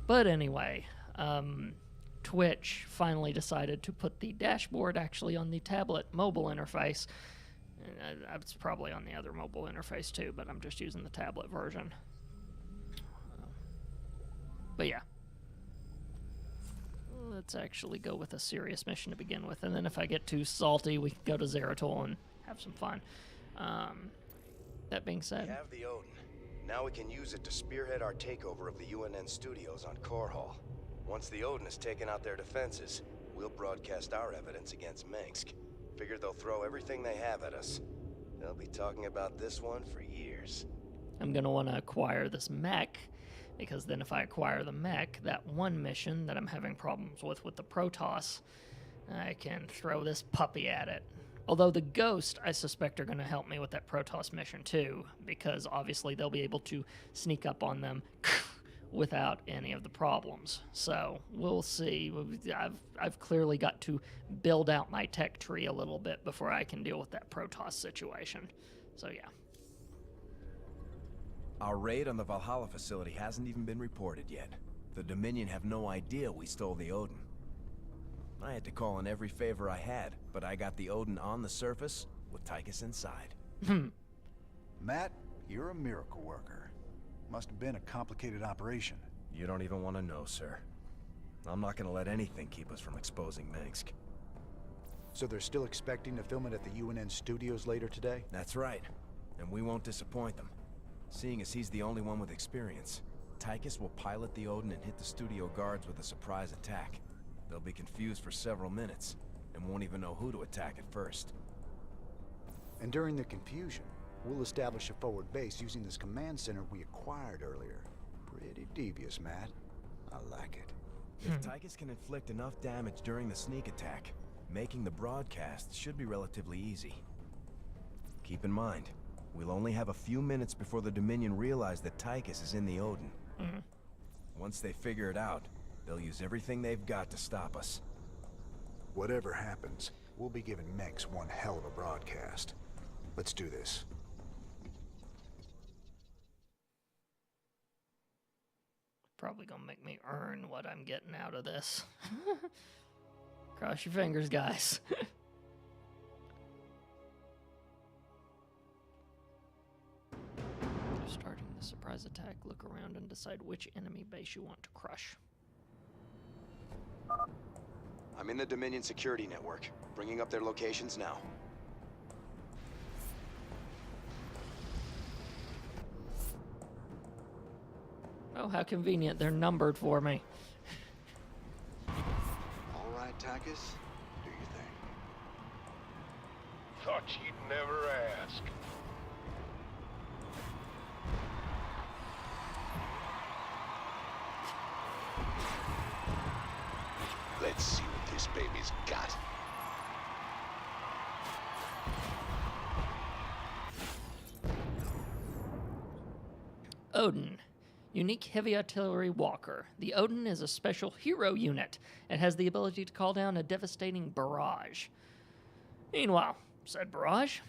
But anyway, Twitch finally decided to put the dashboard actually on the tablet mobile interface. It's probably on the other mobile interface too, but I'm just using the tablet version. But yeah. Let's actually go with a serious mission to begin with, and then if I get too salty, we can go to Zeratol and have some fun. That being said... We have the Odin. Now we can use it to spearhead our takeover of the UNN studios on Core Hall. Once the Odin has taken out their defenses, we'll broadcast our evidence against Minsk. Figure they'll throw everything they have at us. They'll be talking about this one for years. I'm going to want to acquire this mech, because then if I acquire the mech, that one mission that I'm having problems with the Protoss, I can throw this puppy at it. Although the Ghost, I suspect, are going to help me with that Protoss mission too, because obviously they'll be able to sneak up on them without any of the problems. So we'll see. I've clearly got to build out my tech tree a little bit before I can deal with that Protoss situation. So yeah. Our raid on the Valhalla facility hasn't even been reported yet. The Dominion have no idea we stole the Odin. I had to call in every favor I had, but I got the Odin on the surface with Tychus inside. Matt, you're a miracle worker. Must have been a complicated operation. You don't even want to know, sir. I'm not going to let anything keep us from exposing Minsk. So they're still expecting to film it at the UNN studios later today? That's right. And we won't disappoint them. Seeing as he's the only one with experience, Tychus will pilot the Odin and hit the studio guards with a surprise attack. They'll be confused for several minutes, and won't even know who to attack at first. And during the confusion, we'll establish a forward base using this command center we acquired earlier. Pretty devious, Matt. I like it. If Tychus can inflict enough damage during the sneak attack, making the broadcast should be relatively easy. Keep in mind, we'll only have a few minutes before the Dominion realize that Tychus is in the Odin. Once they figure it out, they'll use everything they've got to stop us. Whatever happens, we'll be giving Mex one hell of a broadcast. Let's do this. Probably gonna make me earn what I'm getting out of this. Cross your fingers, guys. Starting the surprise attack, look around and decide which enemy base you want to crush. I'm in the Dominion security network, bringing up their locations now. Oh, how convenient. They're numbered for me. All right, Tychus. Do your thing. Thought you'd never ask. Let's see what this baby's got. Odin. Unique heavy artillery walker. The Odin is a special hero unit. It has the ability to call down a devastating barrage. Meanwhile, said barrage,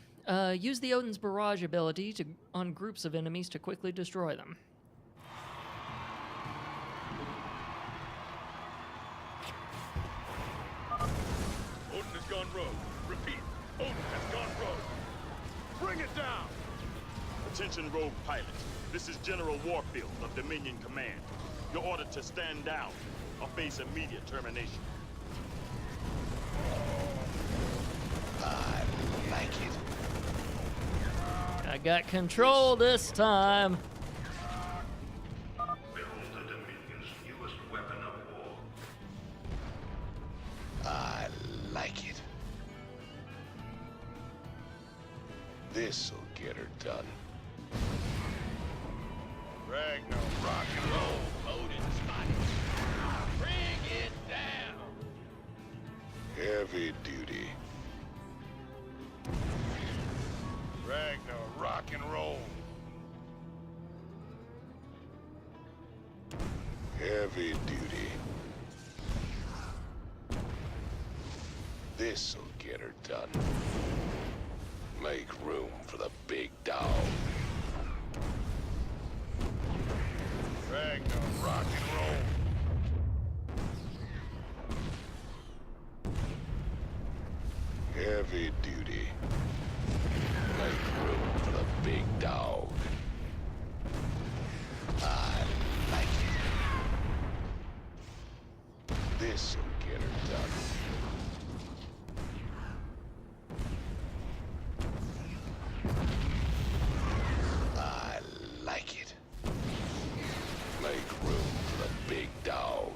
use the Odin's barrage ability on groups of enemies to quickly destroy them. Odin has gone rogue. Repeat, Odin has gone rogue. Bring it down! Attention, rogue pilot. This is General Warfield of Dominion Command. You're ordered to stand down or face immediate termination. I like it. I got control this time. Behold the Dominion's newest weapon of war. I like it. This'll get her done. Ragnar, rock and roll. Odin's mighty. Bring it down. Heavy duty. Ragnar, rock and roll. Heavy duty. This'll get her done. Make room for the big dog. Ragnar, rock and roll. Heavy duty. Make room for the big dog. I like it. This'll get her done. I like it. Make room for the big dog.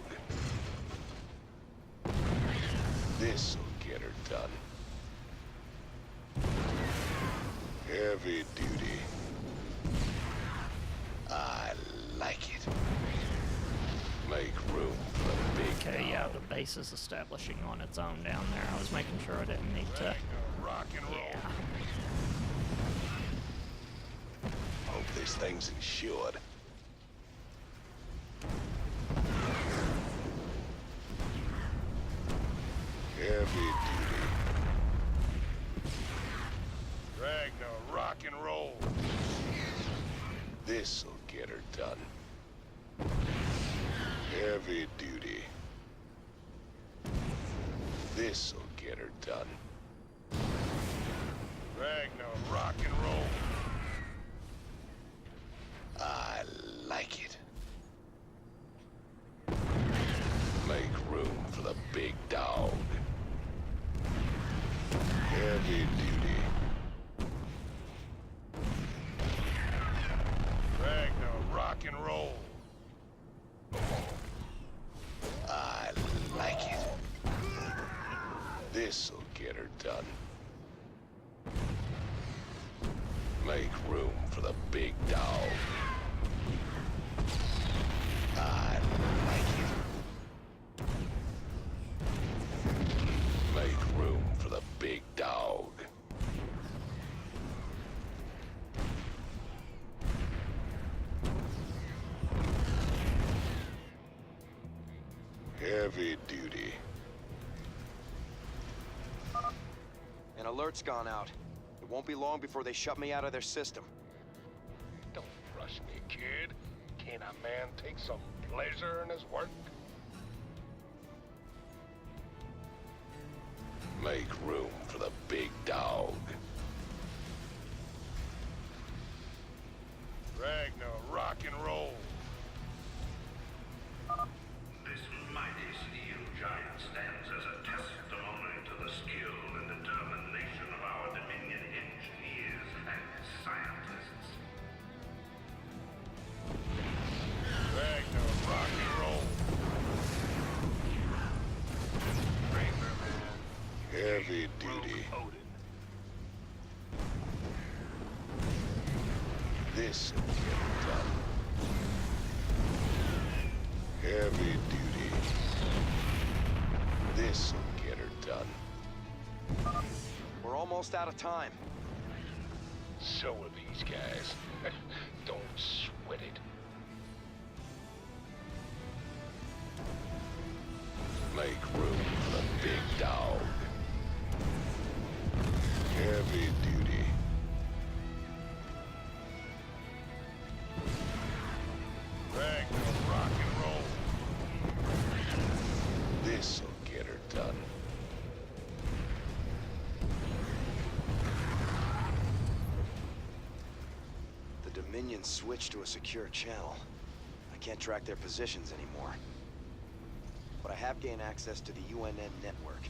This'll get her done. Heavy duty. I like it. Make room for the big Okay, dog. yeah, the base is establishing on its own down there. I was making sure I didn't need to... Rock and roll. Yeah. Hope this thing's insured. Heavy duty. Ragnar, rock and roll. This'll get her done. Heavy duty. This'll get her done. Ragnar, rock and roll. I like it. Make room for the big dog. Heavy duty. Ragnar, rock and roll. I like it. This'll get her done. Make room for the big dog. I like it. Make room for the big dog. Heavy duty. An alert's gone out. It won't be long before they shut me out of their system. Don't rush me, kid. Can a man take some pleasure in his work? Make room for the big dog. Ragnar, rock and roll. This mighty steel giant stands as a testimony to the skill and determination of our Dominion engineers and scientists. Ragnar, rock and roll. Heavy duty. This'll get it done. Heavy duty. This'll get her done. We're almost out of time. So are these guys. Don't sweat it. Make room for the big dog. Heavy duty. Ragnar, rock and roll. This'll get her done. The Dominion switched to a secure channel. I can't track their positions anymore. But I have gained access to the UNN network.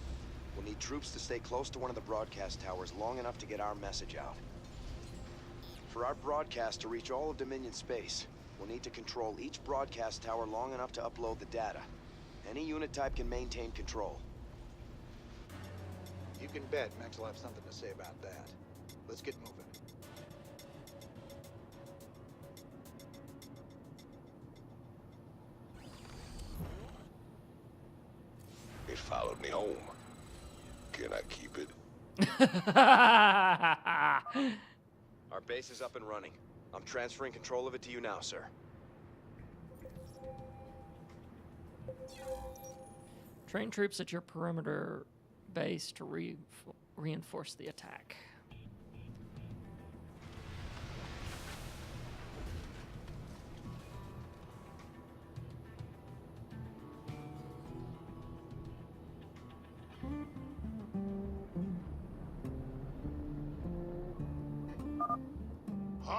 We'll need troops to stay close to one of the broadcast towers long enough to get our message out. For our broadcast to reach all of Dominion space, we'll need to control each broadcast tower long enough to upload the data. Any unit type can maintain control. You can bet Max will have something to say about that. Let's get moving. It followed me home. Can I keep it? Our base is up and running. I'm transferring control of it to you now, sir. Train troops at your perimeter base to reinforce the attack.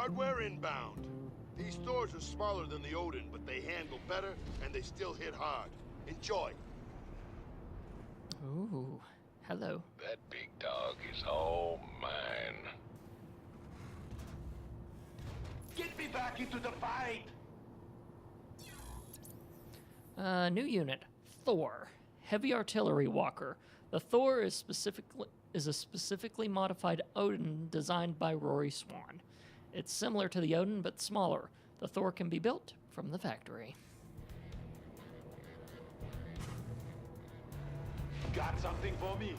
Hardware inbound. These stores are smaller than the Odin, but they handle better and they still hit hard. Enjoy. Ooh, hello. That big dog is all mine. Get me back into the fight! New unit, Thor, heavy artillery walker. The Thor is a specifically modified Odin designed by Rory Swan. It's similar to the Odin, but smaller. The Thor can be built from the factory. Got something for me?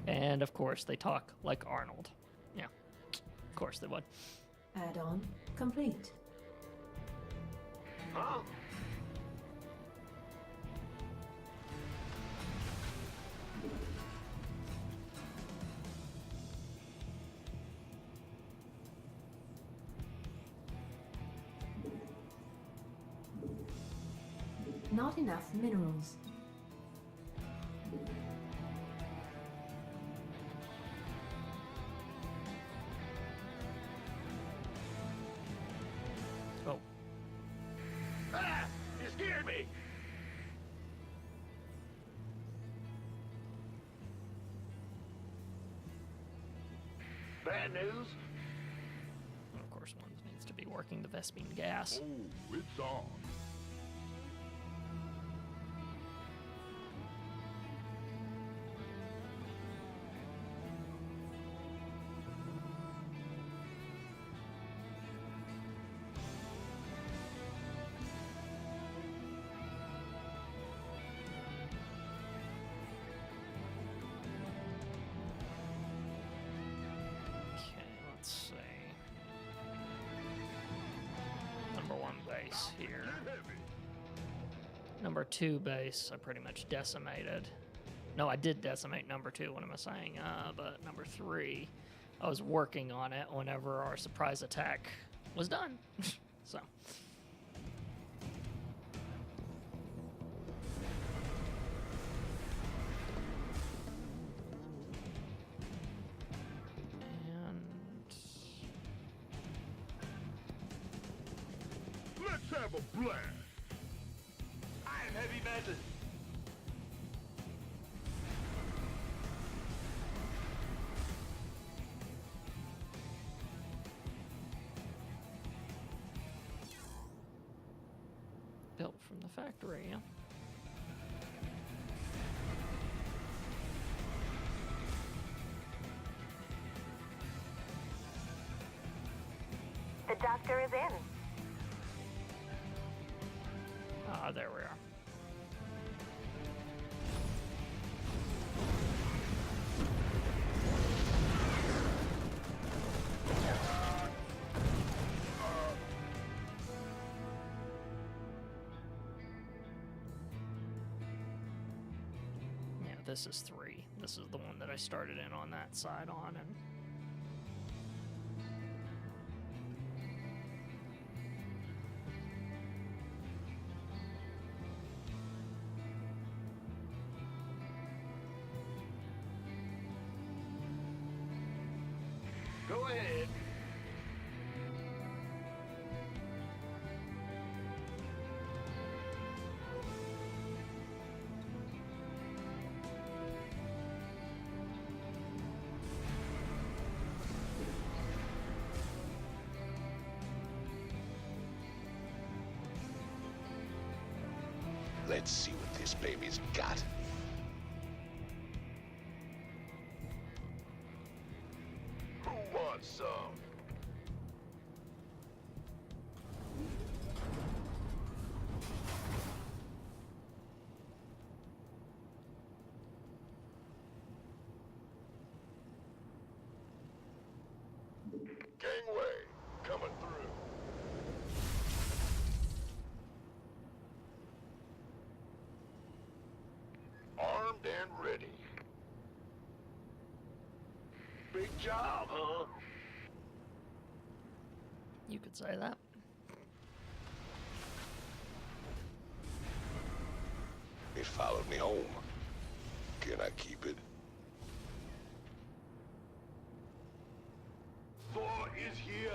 And of course, they talk like Arnold. Yeah, of course they would. Add-on complete. Huh? Not enough minerals. Oh, Ah! You scared me! Bad news? and of course, one needs to be working the Vespine gas. Oh, it's on. Okay, let's see. Number 1 base here. Number 2 base, I pretty much decimated. No, I did decimate number 2, what am I saying? But number 3, I was working on it whenever our surprise attack was done. So. And Let's have a blast. I'm heavy metal. built from the factory, yeah. The doctor is in. Ah, there we are. Yeah, this is 3. This is the one that I started in on that side on, and Go ahead. Let's see what this baby's got. Who wants some? Gangway, coming through. Armed and ready. Big job, huh? you could say that. It followed me home. Can I keep it? Thor is here.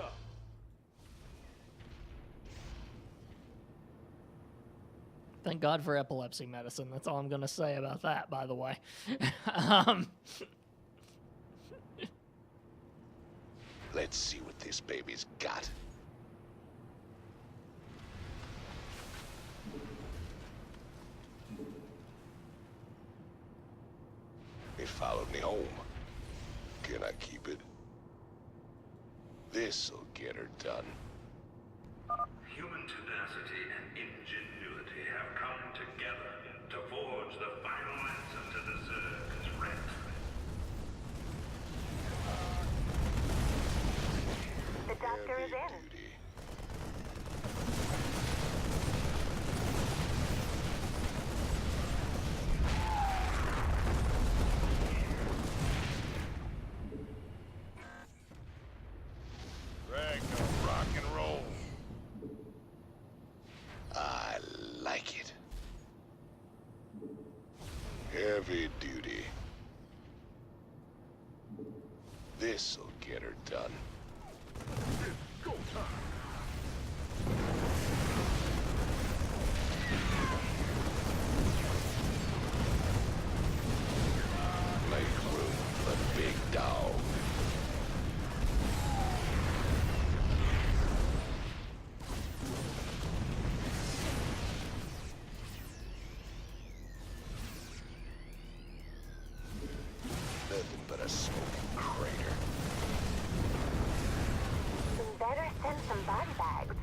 Thank God for epilepsy medicine. That's all I'm going to say about that, by the way. um, Let's see what this baby's got. It followed me home. Can I keep it? This'll get her done. Human tenacity and ingenuity have come together to forge the final answer to the Zerg's Rex. The doctor is Heavy in. duty. Ragnar, rock and roll. I like it. Heavy duty. This'll get her done. Go time. Make room for the big dog. Nothing but a smoking crater. Better send some body bags.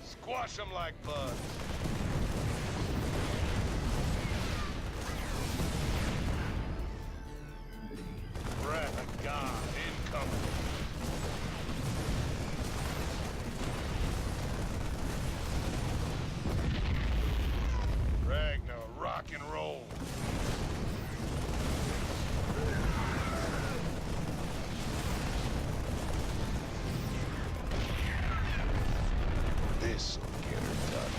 Squash them like bugs. Breath of God incoming. Ragnar, rock and roll. This'll get her done.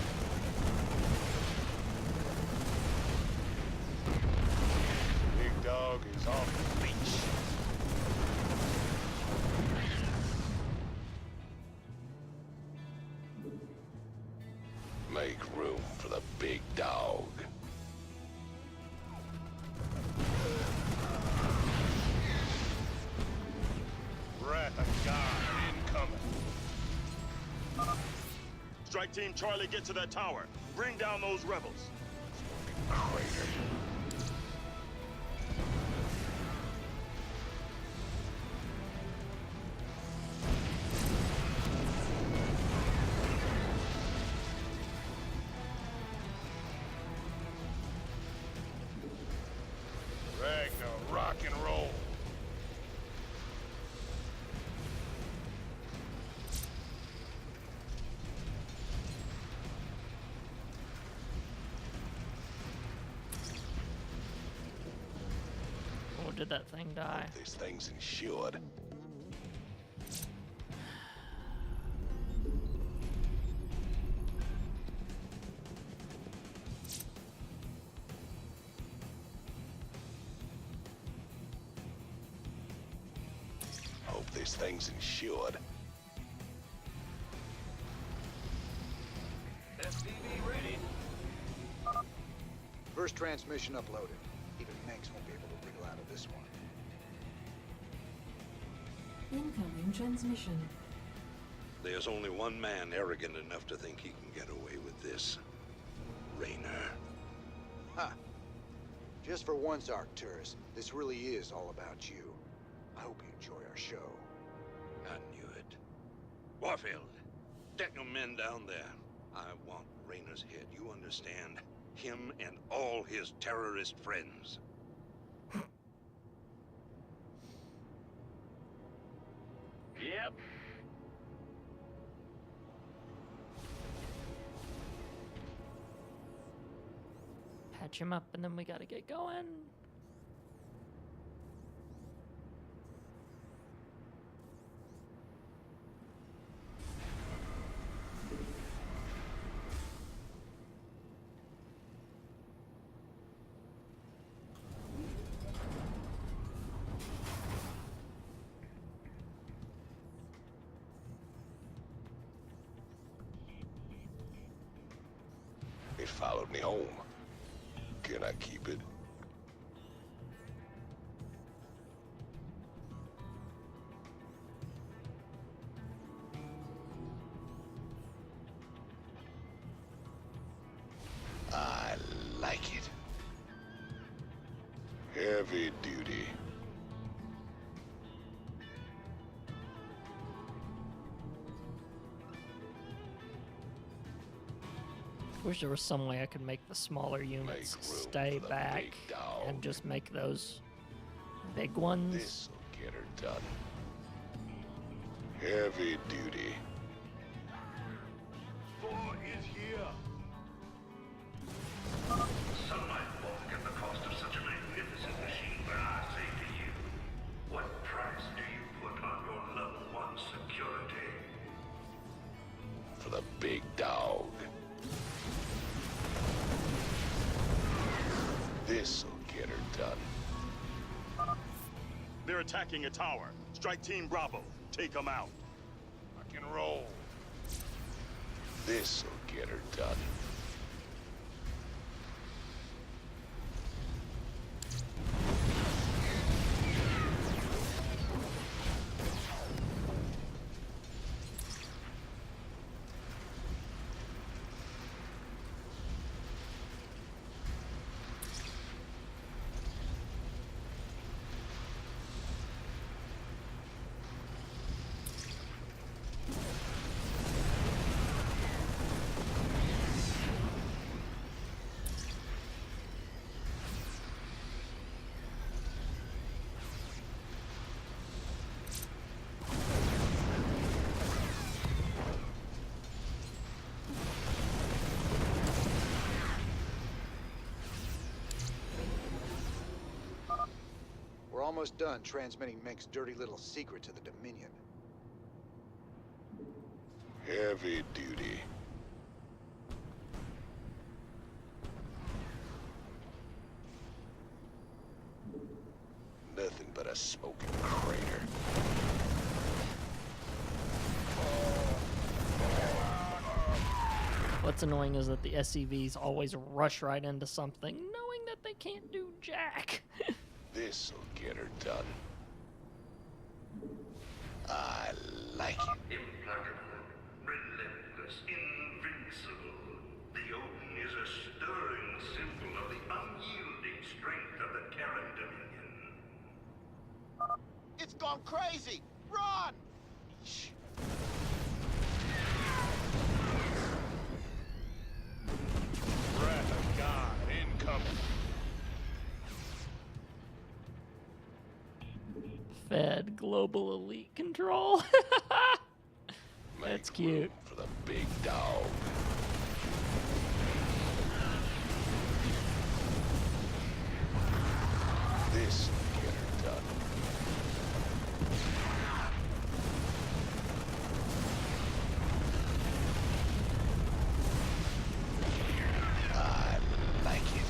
Big dog is on the leash. Make room for the big dog. Wrath of God incoming. Strike Team Charlie, get to that tower. Bring down those rebels. Crater. Ragnar, rock and roll. or did that thing die? This thing's insured. Hope this thing's insured. First transmission uploaded. Even Manx won't be able to wriggle out of this one. Incoming transmission. There's only one man arrogant enough to think he can get away with this. Raynor. Ha! Just for once, Arcturus, this really is all about you. I hope you enjoy our show. I knew it. Warfield, get your men down there. I want Raynor's head, you understand? Him and all his terrorist friends. Yep. Patch him up and then we gotta get going. followed me home. Can I keep it? I like it. Heavy duty. Wish there was some way I could make the smaller units Make room stay for the back big dog. and just make those big ones. This'll get her done. Heavy duty. Thor is here. Some might balk at the cost of such a magnificent machine, but I say to you, what price do you put on your level 1 security? For the big dog. This'll get her done. They're attacking a tower. Strike Team Bravo. Take them out. I can roll. This'll get her done. We're almost done transmitting Mink's dirty little secret to the Dominion. Heavy duty. Nothing but a smoking crater. What's annoying is that the SCVs always rush right into something, knowing that they can't do jack. This'll get her done. I like it. Implacable, relentless, invincible. The Odin is a stirring symbol of the unyielding strength of the Terran Dominion. It's gone crazy! Run! Wrath of God incoming. Fed global elite control. That's Make cute. room for the big dog. This'll get her done. I like it.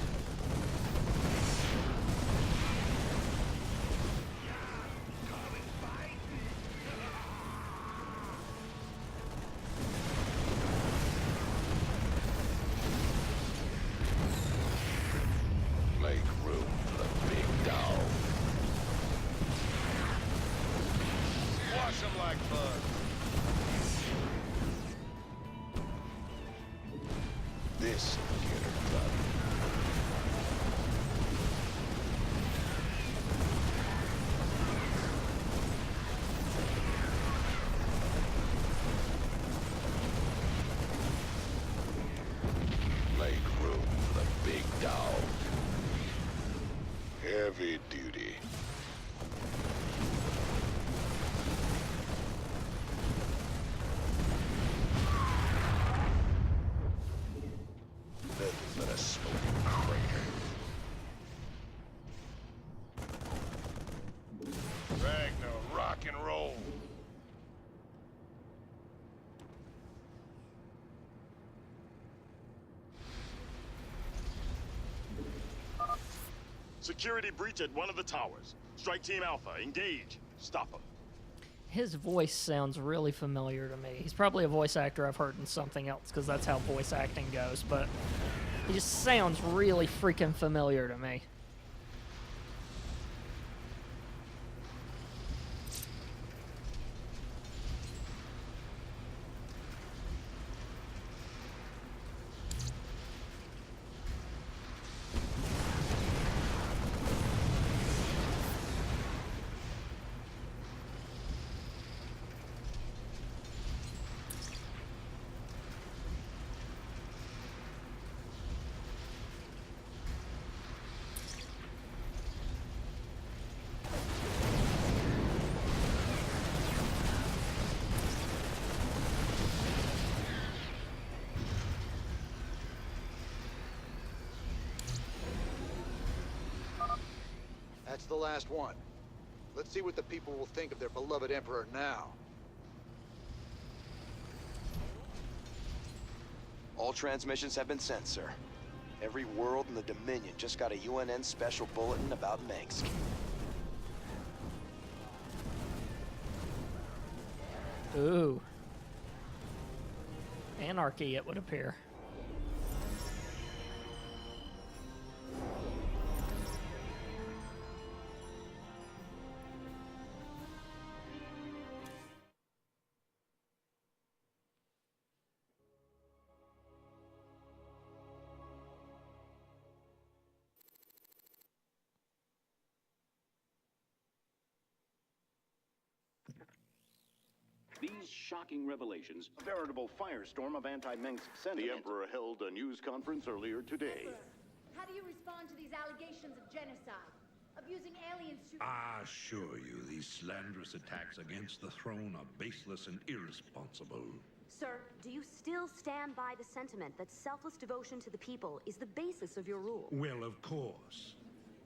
Make room for the big dog. Wash them like bud. This'll get her done. Make room for the big dog. Heavy duty. Nothing but a smoking crater. Ragnar, rock and roll. Security breach at one of the towers. Strike Team Alpha, engage. Stop him. His voice sounds really familiar to me. He's probably a voice actor I've heard in something else, because that's how voice acting goes, but He just sounds really freaking familiar to me. That's the last one. Let's see what the people will think of their beloved Emperor now. All transmissions have been sent, sir. Every world in the Dominion just got a UNN special bulletin about Mengsk. Ooh. Anarchy, it would appear. These shocking revelations, a veritable firestorm of anti-Mengsk sentiment. The Emperor held a news conference earlier today. How do you respond to these allegations of genocide? Of using aliens to... I assure you, these slanderous attacks against the throne are baseless and irresponsible. Sir, do you still stand by the sentiment that selfless devotion to the people is the basis of your rule? Well, of course.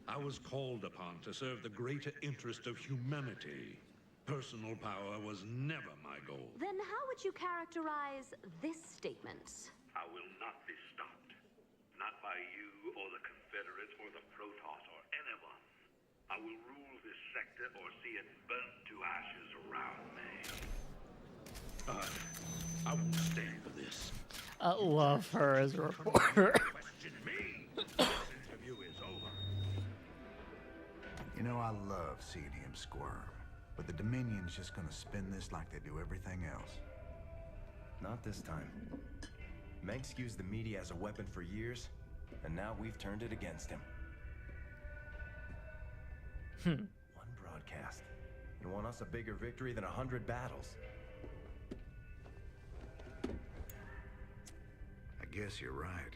I was called upon to serve the greater interest of humanity. Personal power was never my goal. Then how would you characterize this statement? I will not be stopped. Not by you or the Confederates or the Protoss or anyone. I will rule this sector or see it burnt to ashes around me. I won't stand for this. I love her as a reporter. Question me. This interview is over. You know, I love seeing him squirm. But the Dominion's just gonna spin this like they do everything else. Not this time. Mengsk used the media as a weapon for years, and now we've turned it against him. One broadcast. It won us a bigger victory than 100 battles. I guess you're right.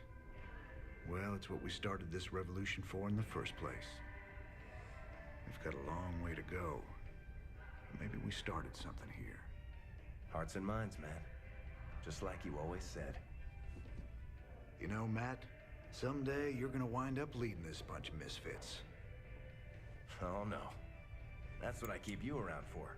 Well, it's what we started this revolution for in the first place. We've got a long way to go. Maybe we started something here. Hearts and minds, man. Just like you always said. You know, Matt, someday you're gonna wind up leading this bunch of misfits. Oh, no. That's what I keep you around for.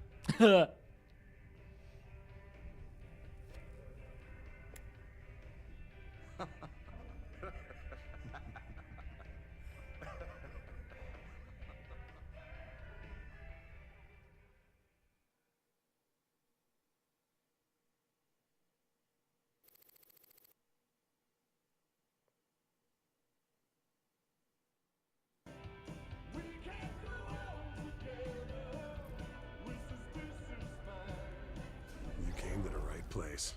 You came to the right place.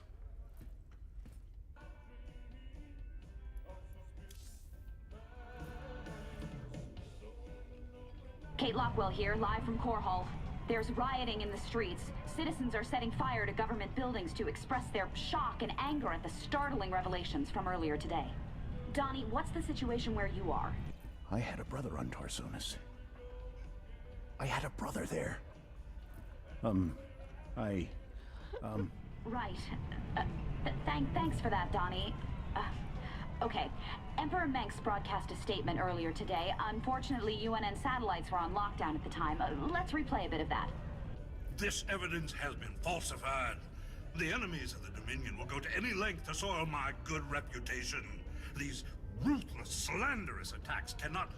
Kate Lockwell here, live from Core Hall. There's rioting in the streets. Citizens are setting fire to government buildings to express their shock and anger at the startling revelations from earlier today. Donnie, what's the situation where you are? I had a brother on Tarsonis. I had a brother there. Right. Thanks for that, Donnie. Okay. Emperor Mengsk broadcast a statement earlier today. Unfortunately, UNN satellites were on lockdown at the time. Let's replay a bit of that. This evidence has been falsified. The enemies of the Dominion will go to any length to soil my good reputation. These ruthless, slanderous attacks cannot...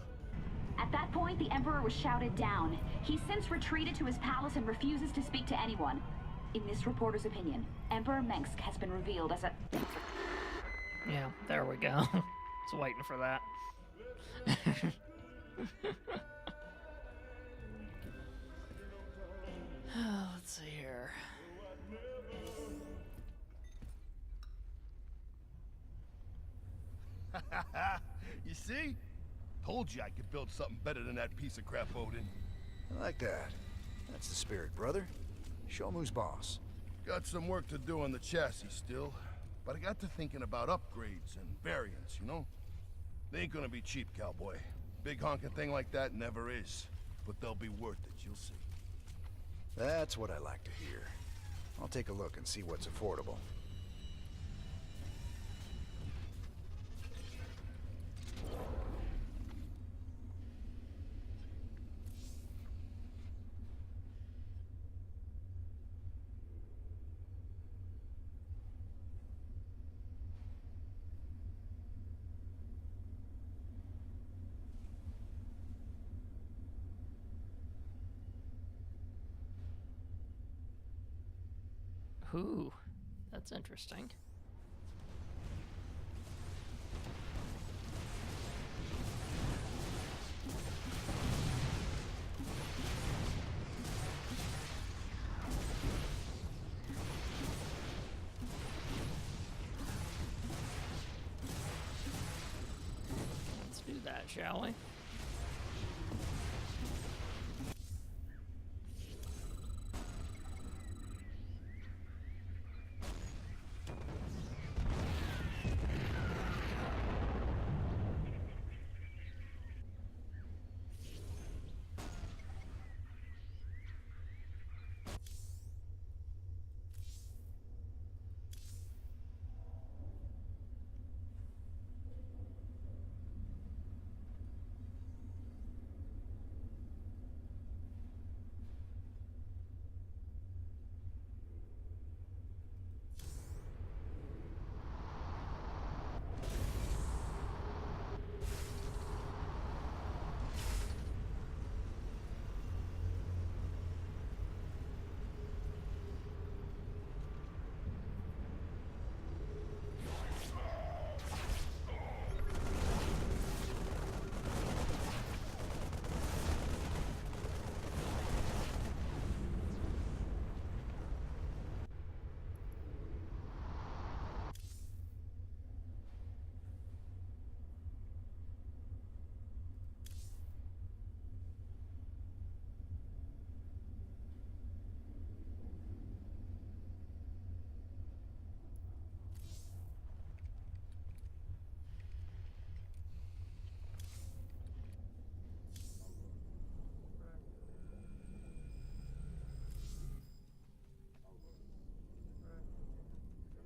At that point, the Emperor was shouted down. He's since retreated to his palace and refuses to speak to anyone. In this reporter's opinion, Emperor Mengsk has been revealed as a... Yeah, there we go. It's was waiting for that. Let's see here. You see? Told you I could build something better than that piece of crap, Odin. I like that. That's the spirit, brother. Show 'em who's boss. Got some work to do on the chassis still, but I got to thinking about upgrades and variants, you know? They ain't gonna be cheap, cowboy. Big honking thing like that never is. But they'll be worth it, you'll see. That's what I like to hear. I'll take a look and see what's affordable. Ooh, that's interesting. Let's do that, shall we?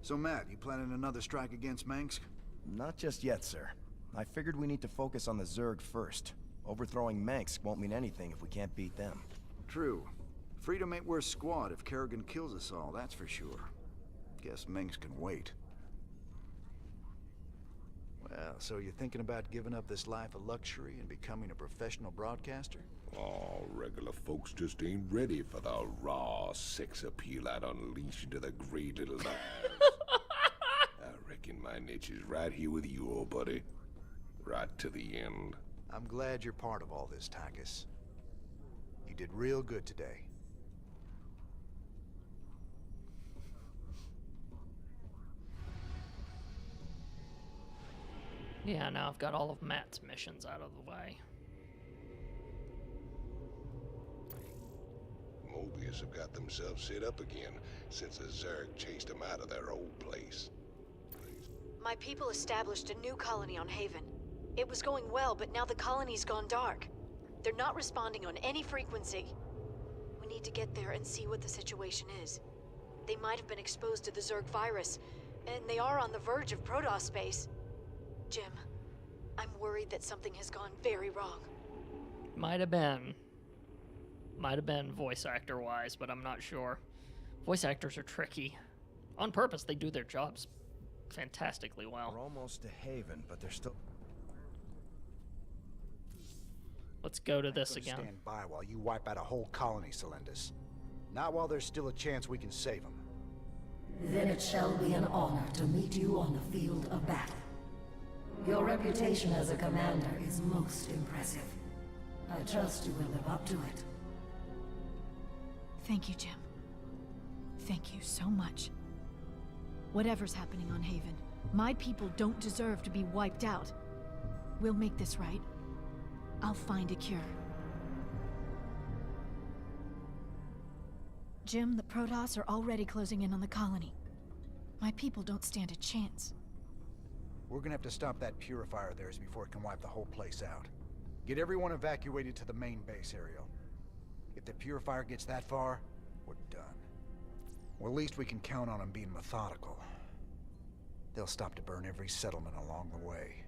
So, Matt, you planning another strike against Mansk? Not just yet, sir. I figured we need to focus on the Zerg first. Overthrowing Mansk won't mean anything if we can't beat them. True. Freedom ain't worth squat if Kerrigan kills us all, that's for sure. Guess Mansk can wait. Well, so you're thinking about giving up this life of luxury and becoming a professional broadcaster? Oh, regular folks just ain't ready for the raw sex appeal I'd unleash into the great little lives. I reckon my niche is right here with you, old buddy. Right to the end. I'm glad you're part of all this, Tychus. You did real good today. Yeah, now I've got all of Matt's missions out of the way. Mobius have got themselves set up again since the Zerg chased them out of their old place. My people established a new colony on Haven. It was going well, but now the colony's gone dark. They're not responding on any frequency. We need to get there and see what the situation is. They might have been exposed to the Zerg virus, and they are on the verge of Protoss space. Jim, I'm worried that something has gone very wrong. Might have been voice actor wise, but I'm not sure. Voice actors are tricky. On purpose, they do their jobs fantastically well. We're almost to Haven, but they're still... Let's go to this again. Stand by while you wipe out a whole colony, Celendis. Not while there's still a chance we can save them. Then it shall be an honor to meet you on the field of battle. Your reputation as a commander is most impressive. I trust you will live up to it. Thank you, Jim. Thank you so much. Whatever's happening on Haven, my people don't deserve to be wiped out. We'll make this right. I'll find a cure. Jim, the Protoss are already closing in on the colony. My people don't stand a chance. We're gonna have to stop that purifier of theirs before it can wipe the whole place out. Get everyone evacuated to the main base, Ariel. If the purifier gets that far, we're done. Well, at least we can count on them being methodical. They'll stop to burn every settlement along the way.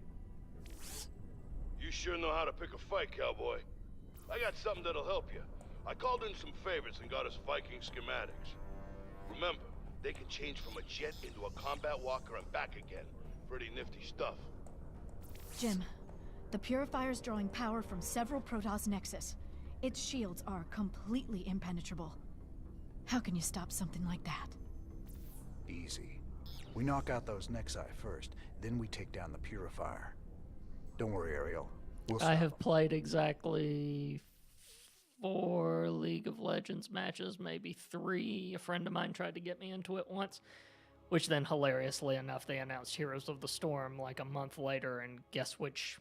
You sure know how to pick a fight, cowboy. I got something that'll help you. I called in some favors and got us Viking schematics. Remember, they can change from a jet into a combat walker and back again. Pretty nifty stuff. Jim, the purifier's drawing power from several Protoss nexus. Its shields are completely impenetrable. How can you stop something like that? Easy. We knock out those nexi first, then we take down the purifier. Don't worry, Ariel. We'll stop I have played exactly 4 League of Legends matches, maybe 3. A friend of mine tried to get me into it once, which then, hilariously enough, they announced Heroes of the Storm like a month later, and guess which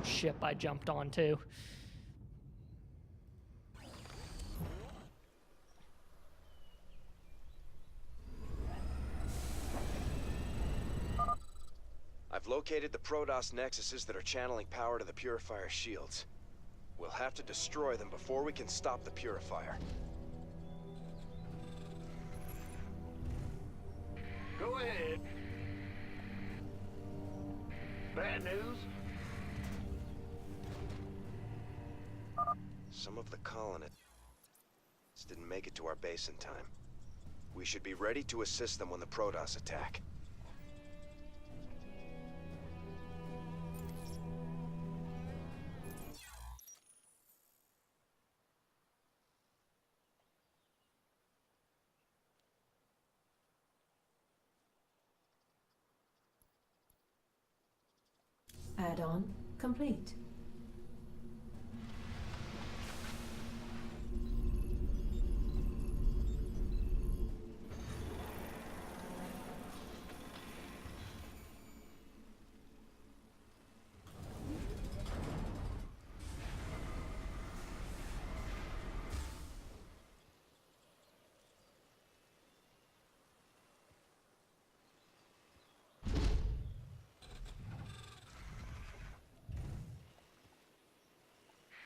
ship I jumped onto? I've located the Protoss nexuses that are channeling power to the Purifier's shields. We'll have to destroy them before we can stop the Purifier. Go ahead. Bad news? Some of the colonists didn't make it to our base in time. We should be ready to assist them when the Protoss attack. Add-on complete.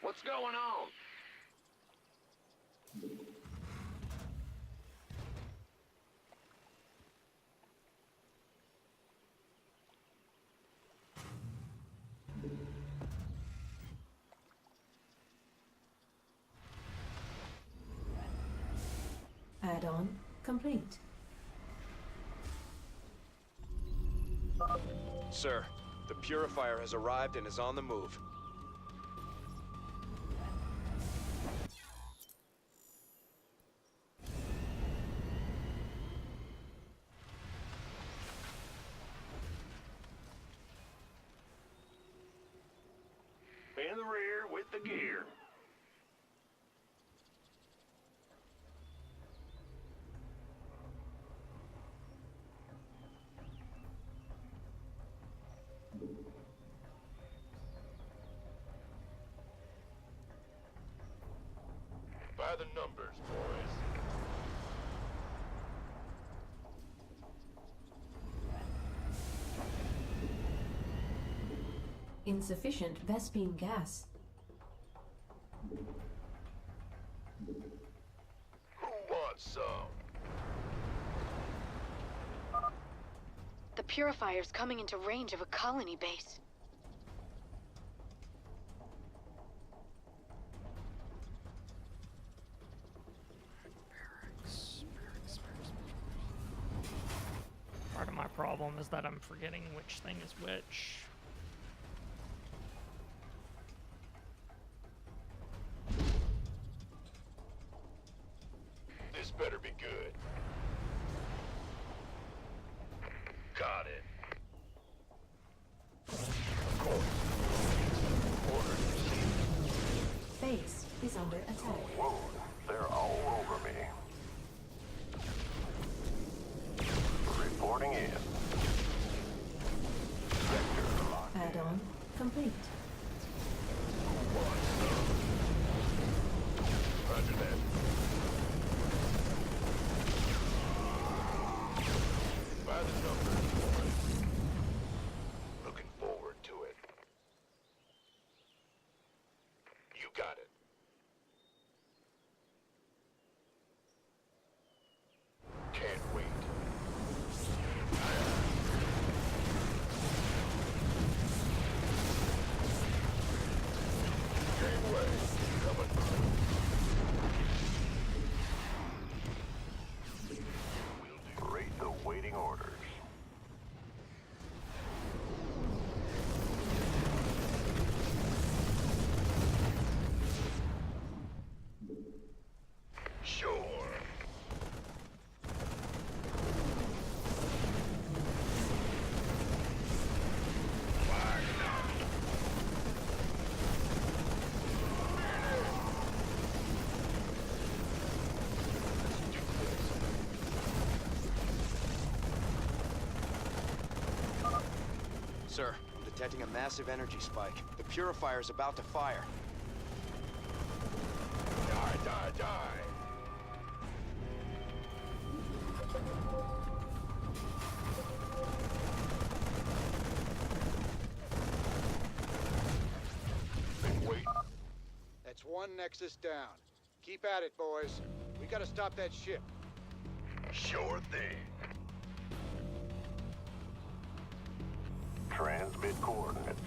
What's going on? Add-on complete. Sir, the Purifier has arrived and is on the move. In the rear with the gear. By the numbers, boys. Insufficient Vespine gas. Who wants some? The Purifier's coming into range of a colony base. Part of my problem is that I'm forgetting which thing is which. This better be good. Got it. Whoa, they're all over me. Reporting in. Sector locked. Add-on complete. Roger that. By the numbers, boys. Looking forward to it. You got it. Can't wait. Gateway coming through. Rate the waiting orders. Sure. Sir, I'm detecting a massive energy spike. The purifier's about to fire. Die, die, die. Wait. That's one Nexus down. Keep at it, boys. We gotta stop that ship. Sure thing. Transmit coordinates.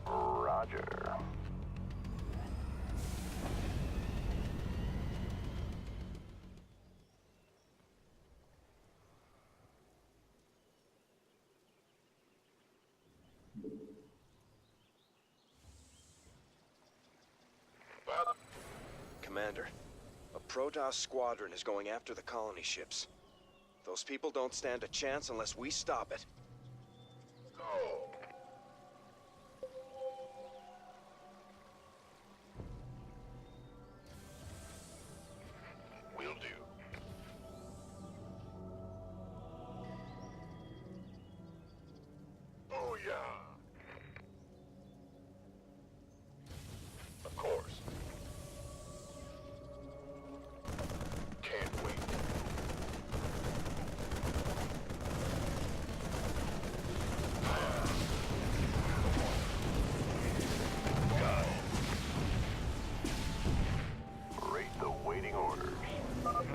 Roger. Commander, a Protoss squadron is going after the colony ships. Those people don't stand a chance unless we stop it. Go. Will do. Oh yeah. Of course. Can't wait. Got it. Rate the waiting orders.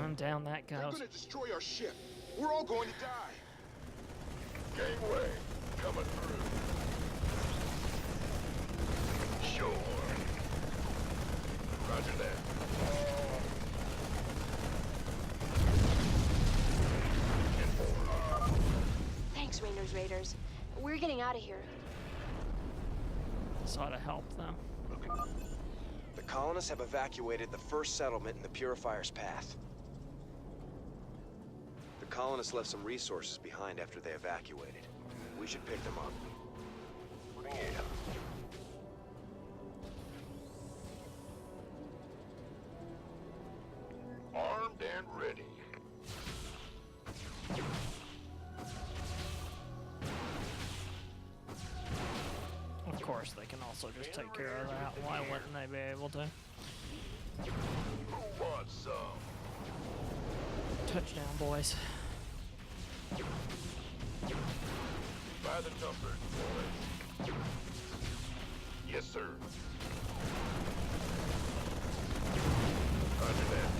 And down that They're goes. gonna destroy our ship. We're all going to die. Gateway coming through. Sure. Roger that. Thanks, Raiders. We're getting out of here. This ought to help them. The colonists have evacuated the first settlement in the Purifier's path. The colonists left some resources behind after they evacuated. We should pick them up. Putting in. Armed and ready. Of course, they can also just take care of that. Why wouldn't they be able to? Who wants some? Touchdown, boys. By the numbers, boys. Yes, sir. Roger that.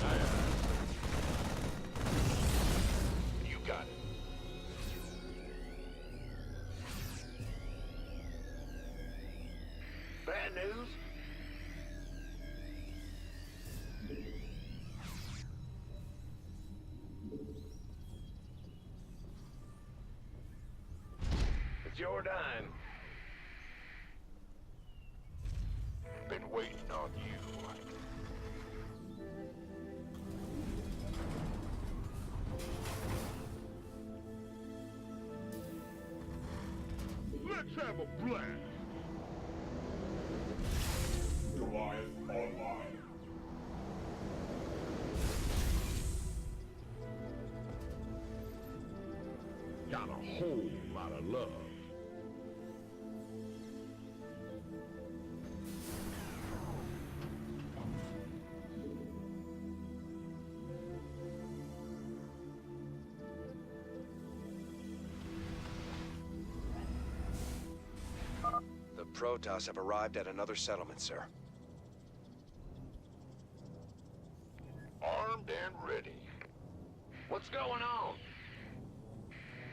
Aye, aye. You got it. Bad news? It's your dime. Been waiting on you. Let's have a blast. got a whole lot of love. The Protoss have arrived at another settlement, sir. Armed and ready. What's going on?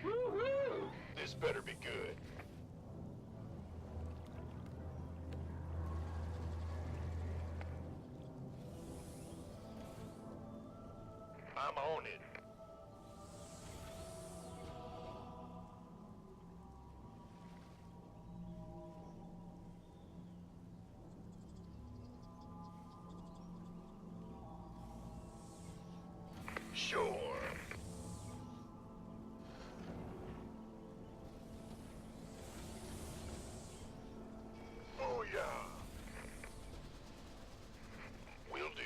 Woo-hoo! This better be good. I'm on it. Sure. Oh, yeah. Will do.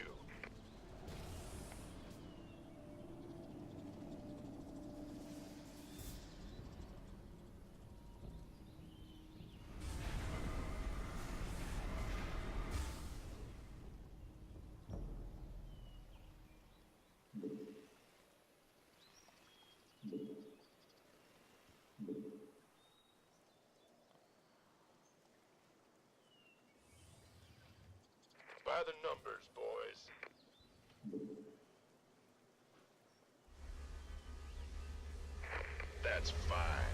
By the numbers, boys. That's fine.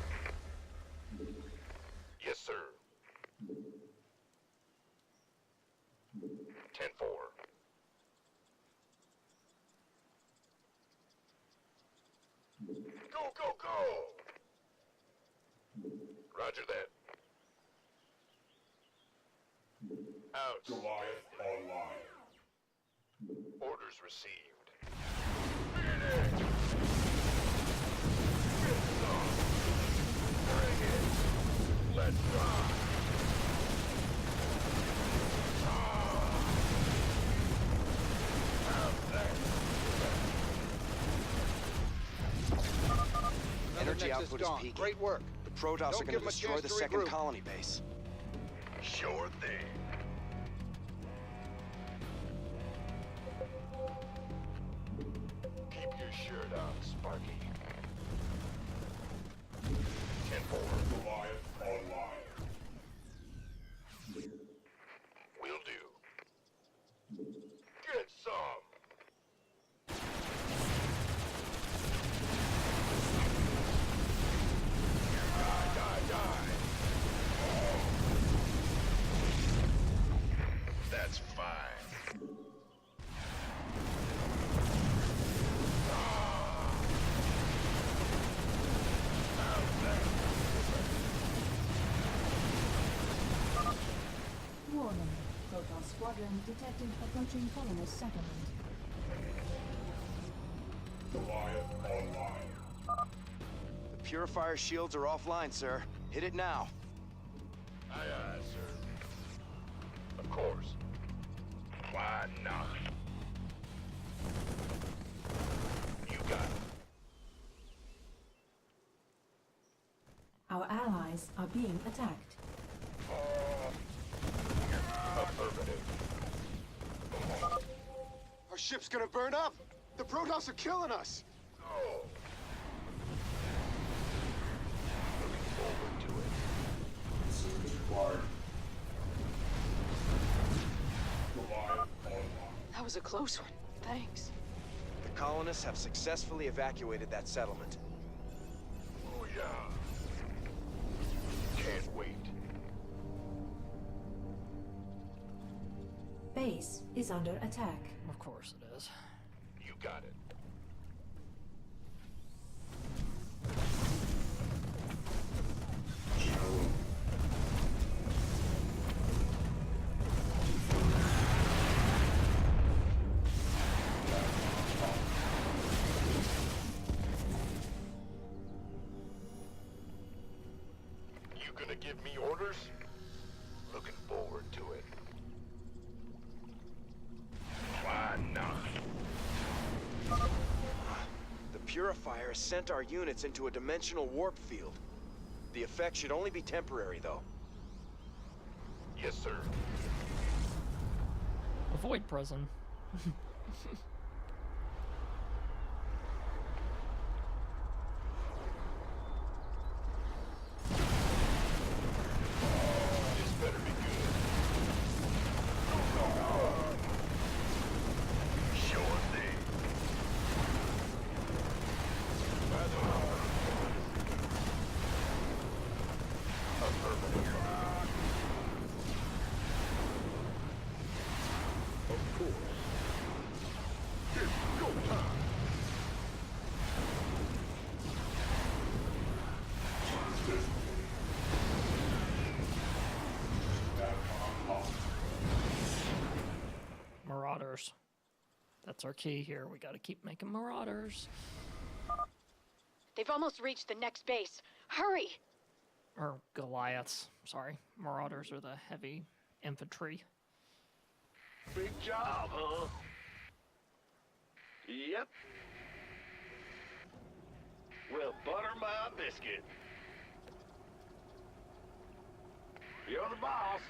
Yes, sir. 10-4. Go, go, go! Roger that. Out. Goliath online. Orders received. Bring it. Let's rock. Energy output is peaking. Great work. The Protoss are going to destroy the second colony base. Sure thing. Keep your shirt on, Sparky. 10-4. Goliath online. Will do. Get some. Die. That's fine. Warning. Protoss squadron detected approaching colonist settlement. Goliath online. The Purifier shields are offline, sir. Hit it now. Aye, aye, sir. Of course. Why not? You got it. Our allies are being attacked. Affirmative. Our ship's gonna burn up! The Protoss are killing us! Oh. Looking forward to it. Assistance required. Goliath online. That was a close one. Thanks. The colonists have successfully evacuated that settlement. Oh, yeah. Can't wait. Base is under attack. Of course it is. You got it. You gonna give me orders? Looking forward to it. Why not? The Purifier has sent our units into a dimensional warp field. The effect should only be temporary, though. Yes, sir. Avoid prison. This better be good. Sure thing. Affirmative. Of course. It's go time. Marauders. That's our key here. We gotta keep making marauders. They've almost reached the next base. Hurry! Or Goliaths. Sorry. Marauders are the heavy infantry. Big job, huh? Yep. Well, butter my biscuit. You're the boss.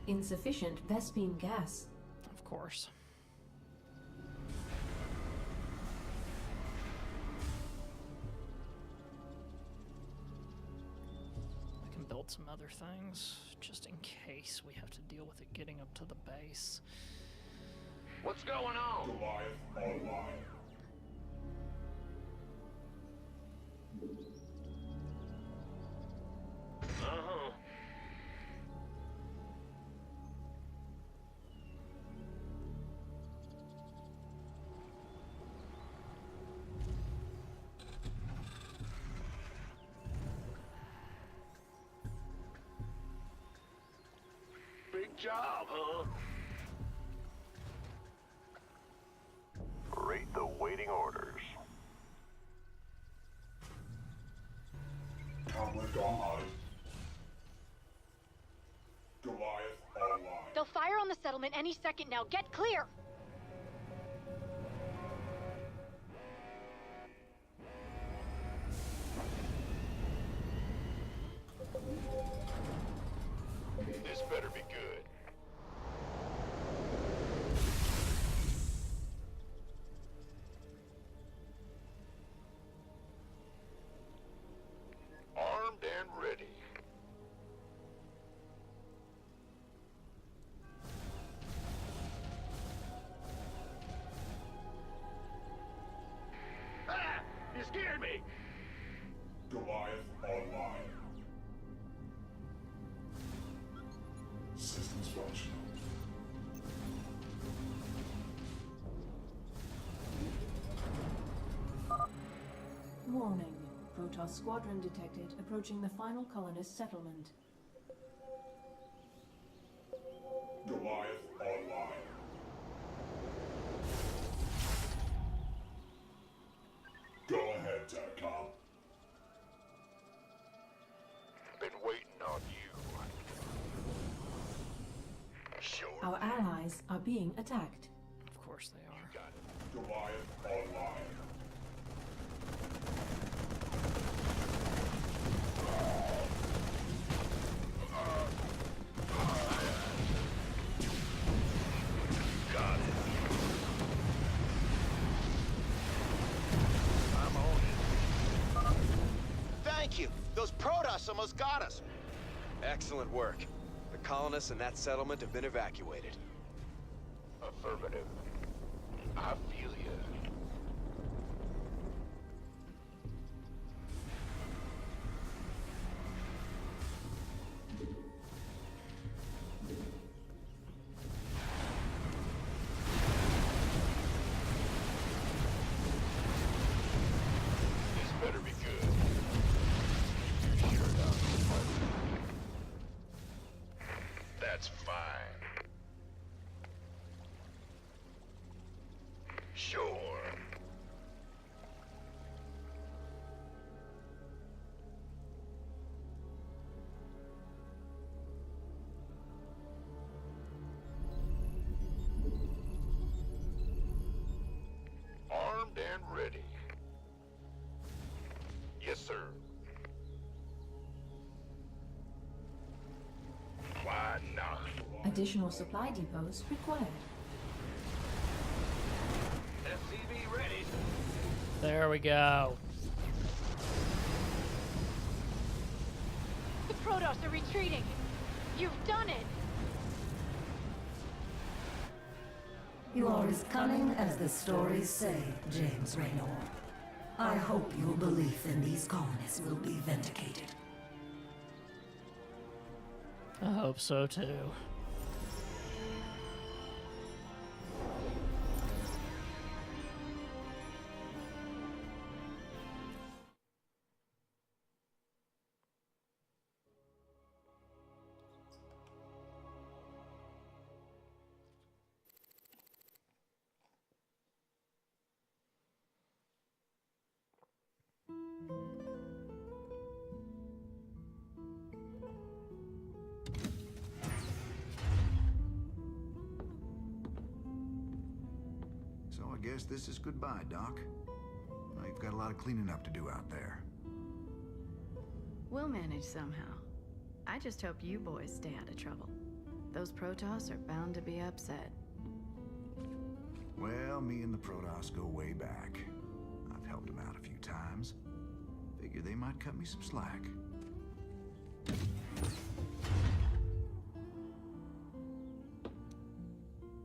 Insufficient Vespine gas. Of course. I can build some other things, just in case we have to deal with it getting up to the base. What's going on? Goliath online. Uh-huh. Big job, huh? Rate the waiting orders. Comlink online. Goliath online. They'll fire on the settlement any second now. Get clear! This better be good. Armed and ready. Ah! You scared me! Goliath online. Systems functional. Warning. Protoss squadron detected approaching the final colonist settlement. Goliath online. Go ahead, TechCom. Been waiting on you. Sure. Our allies are being attacked. Of course they are. Got it. Goliath online. Got it. I'm on it. Thank you! Those Protoss almost got us! Excellent work. The colonists in that settlement have been evacuated. Affirmative. I feel you. additional supply depots required. SCV ready. There we go. The Protoss are retreating. You've done it. You are as cunning as the stories say, James Raynor. I hope your belief in these colonists will be vindicated. I hope so too. So I guess this is goodbye, Doc. Well, you've got a lot of cleaning up to do out there. We'll manage somehow. I just hope you boys stay out of trouble. Those Protoss are bound to be upset. Well, me and the Protoss go way back. I've helped them out a few times. Figure they might cut me some slack.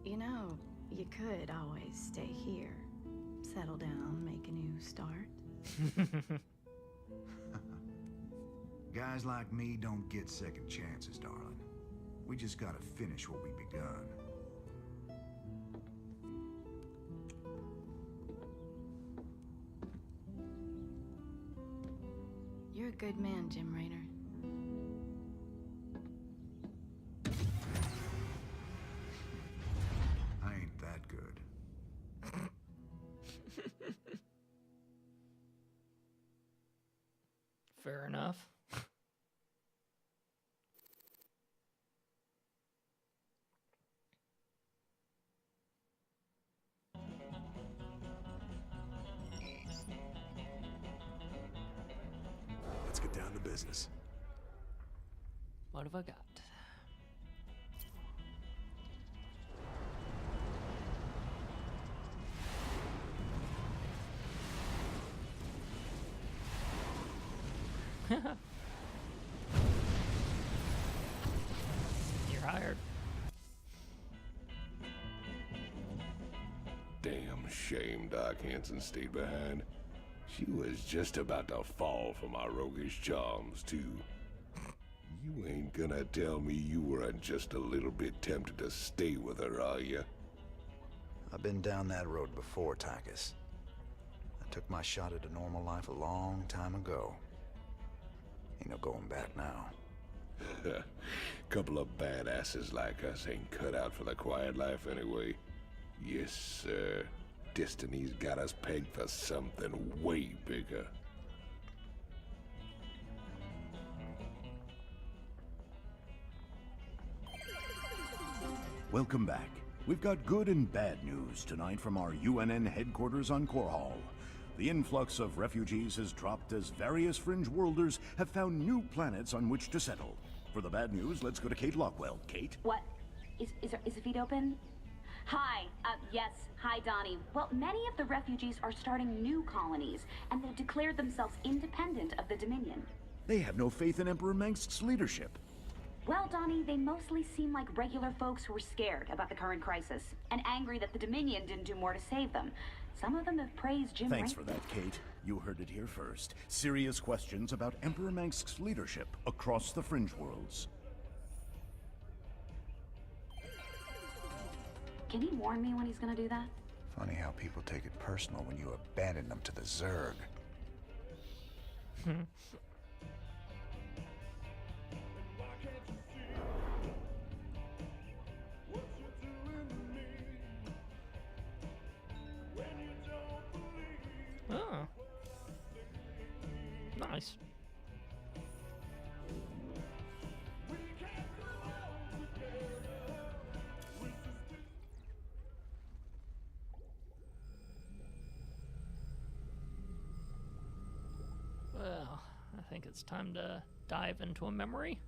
You know, you could always stay here. Settle down, make a new start. Guys like me don't get second chances, darling. We just gotta finish what we begun. You're a good man, Jim Raynor. I ain't that good. Fair enough. Let's get down to business. What have I got? You're hired. Damn shame Doc Hanson stayed behind. She was just about to fall for my roguish charms, too. You ain't gonna tell me you weren't just a little bit tempted to stay with her, are you? I've been down that road before, Tychus. I took my shot at a normal life a long time ago. Ain't no going back now. Couple of badasses like us ain't cut out for the quiet life anyway. Yes, sir. Destiny's got us pegged for something way bigger. Welcome back. We've got good and bad news tonight from our UNN headquarters on Korhal. The influx of refugees has dropped as various fringe worlders have found new planets on which to settle. For the bad news, let's go to Kate Lockwell. Kate? What? Is the feed open? Hi. Yes. Hi, Donnie. Well, many of the refugees are starting new colonies, and they've declared themselves independent of the Dominion. They have no faith in Emperor Mengsk's leadership. Well, Donnie, they mostly seem like regular folks who are scared about the current crisis, and angry that the Dominion didn't do more to save them. Some of them have praised Jim Thanks for that, Kate. You heard it here first. Serious questions about Emperor Mengsk's leadership across the fringe worlds. Can he warn me when he's gonna do that? Funny how people take it personal when you abandon them to the Zerg. Oh. Nice. Well, I think it's time to dive into a memory.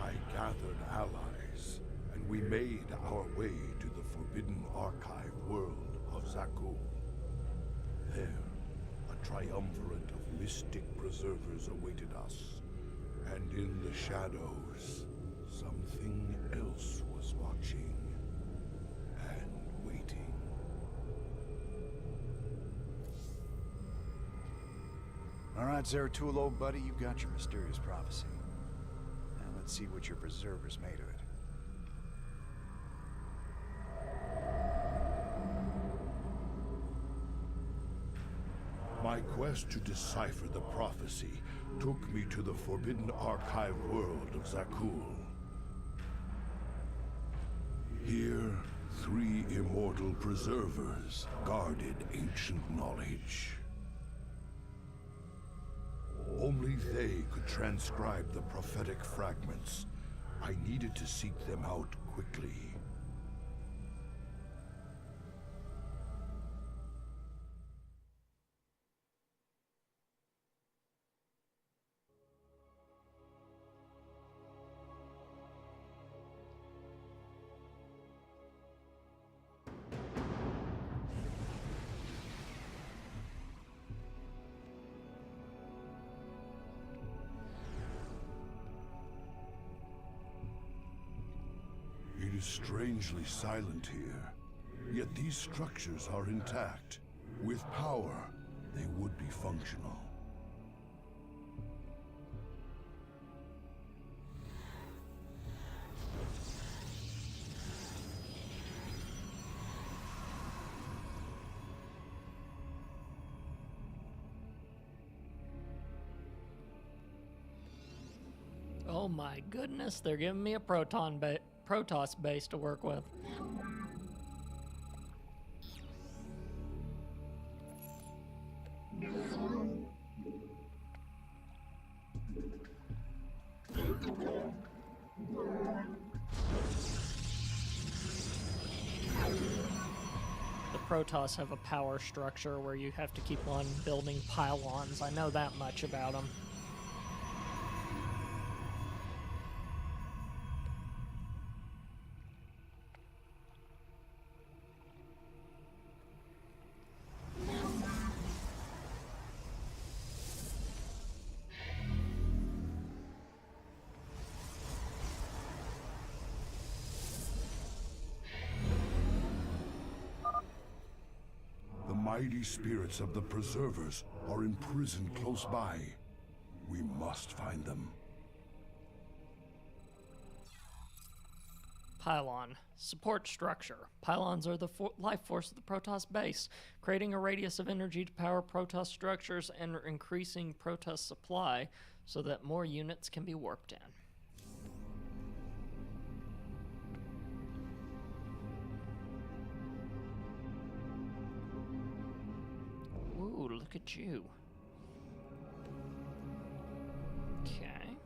I gathered allies, and we made our way to the Forbidden Archive world of Zaku. There, a triumvirate of mystic preservers awaited us, and in the shadows, something else was watching and waiting. All right, Zeratul, old buddy, you got your mysterious prophecy. Now let's see what your preservers made of it. My quest to decipher the prophecy took me to the Forbidden Archive world of Zakul. Here, 3 immortal preservers guarded ancient knowledge. Only they could transcribe the prophetic fragments. I needed to seek them out quickly. It is strangely silent here, yet these structures are intact. With power, they would be functional. Oh my goodness, they're giving me a Protoss base to work with. The Protoss have a power structure where you have to keep on building pylons. I know that much about them. The mighty spirits of the Preservers are imprisoned close by. We must find them. Pylon. Support structure. Pylons are the life force of the Protoss base, creating a radius of energy to power Protoss structures and increasing Protoss supply so that more units can be warped in. Ooh, look at you. Okay.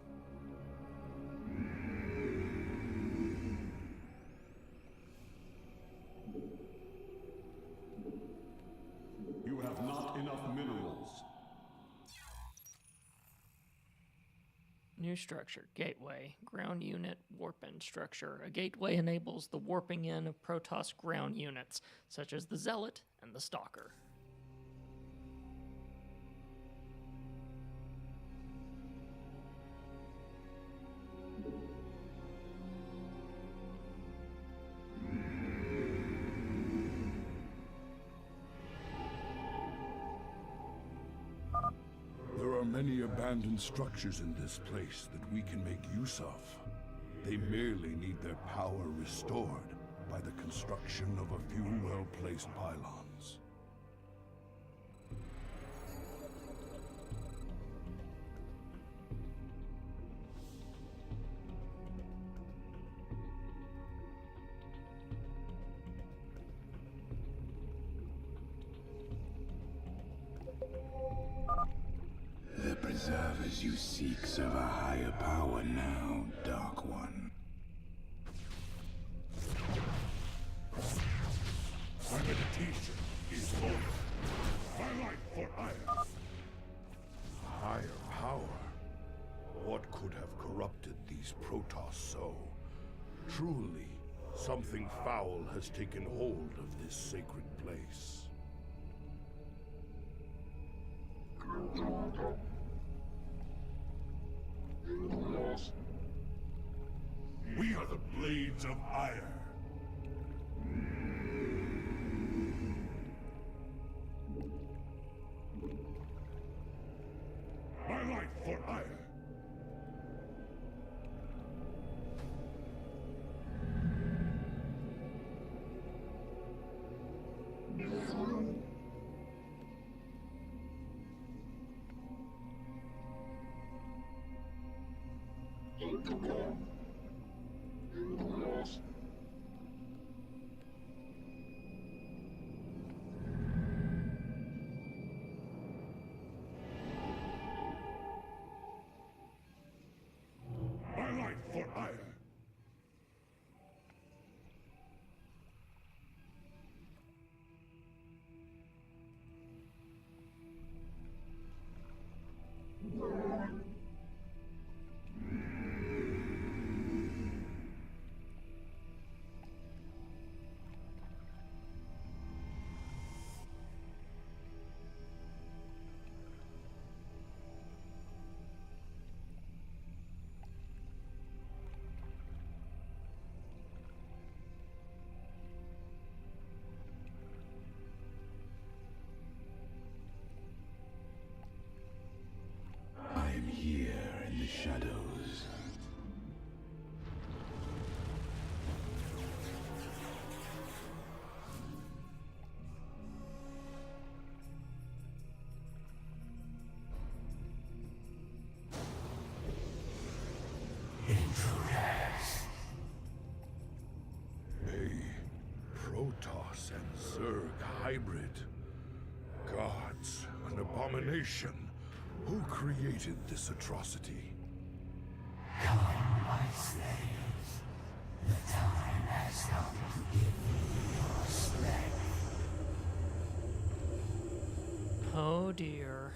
You have not enough minerals. New structure. Gateway. Ground unit warp-in structure. A gateway enables the warping in of Protoss ground units, such as the Zealot and the Stalker. There are many abandoned structures in this place that we can make use of. They merely need their power restored by the construction of a few well-placed pylons. The preservers you seek serve a higher power now, Dark One. My meditation is over. My life for hire. Higher power? What could have corrupted corrupted these Protoss so. Truly, something foul has taken hold of this sacred place. We are the Blades of Ire. My life for Ire. My life for Ire. I am here in the shadows. A Protoss and Zerg hybrid. Gods, an abomination. Who created this atrocity? Come, my slaves. The time has come to give you your strength. Oh dear.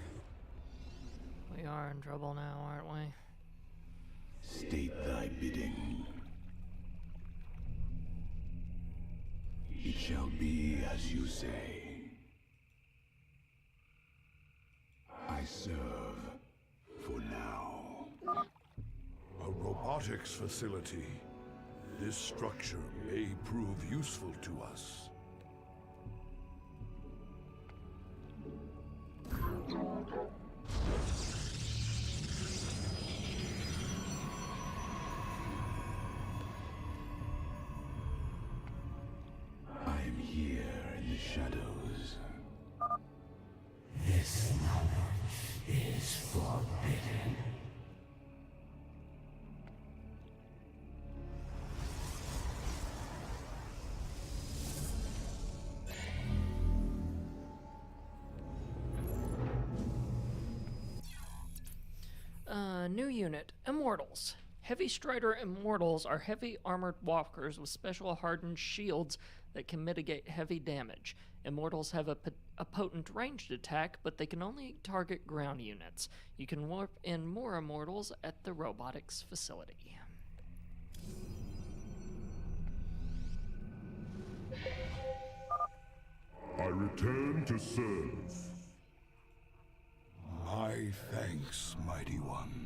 We are in trouble now, aren't we? State thy bidding. It shall be as you say. I serve for now. A robotics facility. This structure may prove useful to us. I am here in the shadows. This knowledge is forbidden. New unit, Immortals. Heavy Strider Immortals are heavy armored walkers with special hardened shields that can mitigate heavy damage. Immortals have a potent ranged attack, but they can only target ground units. You can warp in more Immortals at the robotics facility. I return to serve. My thanks, Mighty One.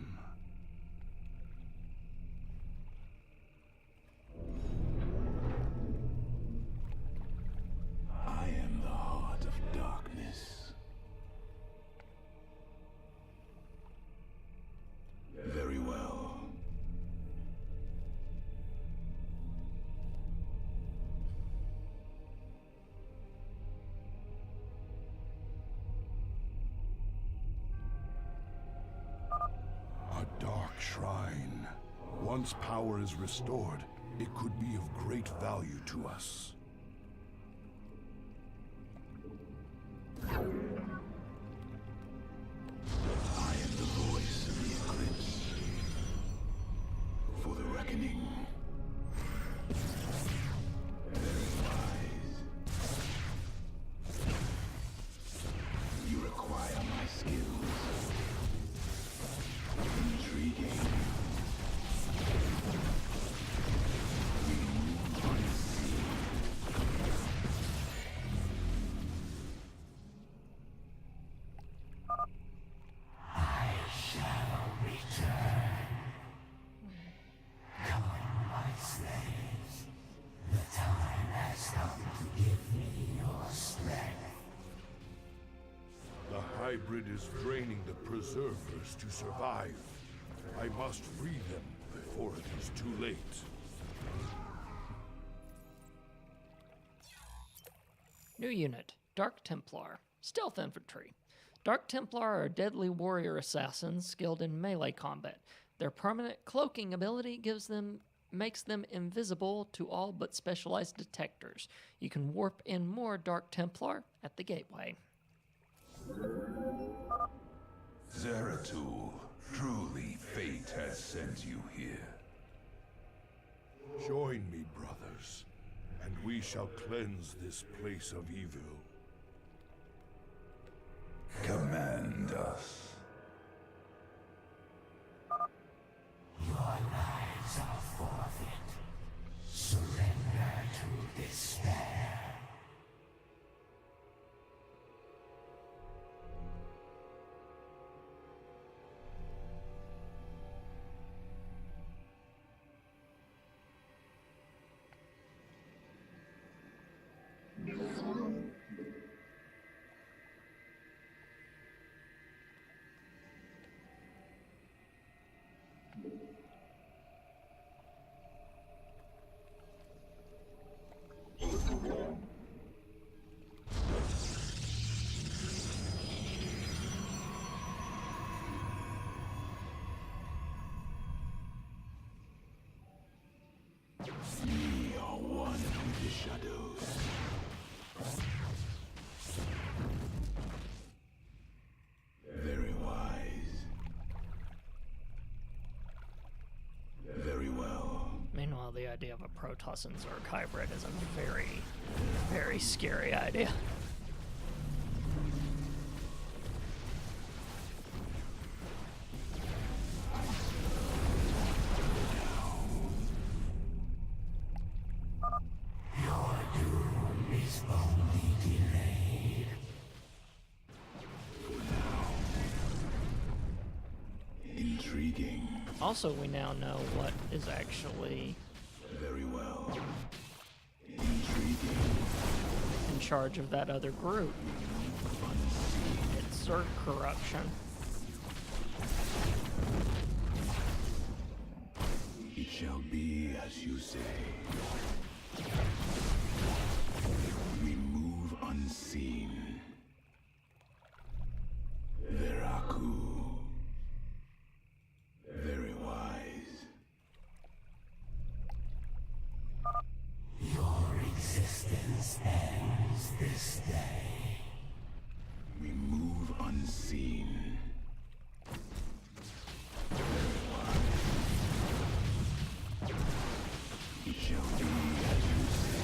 I am the heart of darkness. Very well. A dark shrine. Once power is restored, it could be of great value to us. I am the voice of the eclipse. For the reckoning. Very wise. You require my skills. Intriguing. hybrid is draining the preservers to survive. I must free them before it is too late. New unit, Dark Templar, Stealth Infantry. Dark Templar are deadly warrior assassins skilled in melee combat. Their permanent cloaking ability makes them invisible to all but specialized detectors. You can warp in more Dark Templar at the gateway. Zeratul, truly fate has sent you here. Join me, brothers, and we shall cleanse this place of evil. Command us. Your lives are forfeit. Surrender to despair. We are one with the shadows. Very wise. Very well. Meanwhile, the idea of a Protoss and Zerg hybrid is a very, very scary idea. Your doom is only delayed. Intriguing. Also, we now know what is actually Very well. Intriguing. in charge of that other group. It's Zerg corruption. It shall be as you say. We move unseen. Veraku. Very wise. Your existence ends this day. We move unseen. It shall be as you say.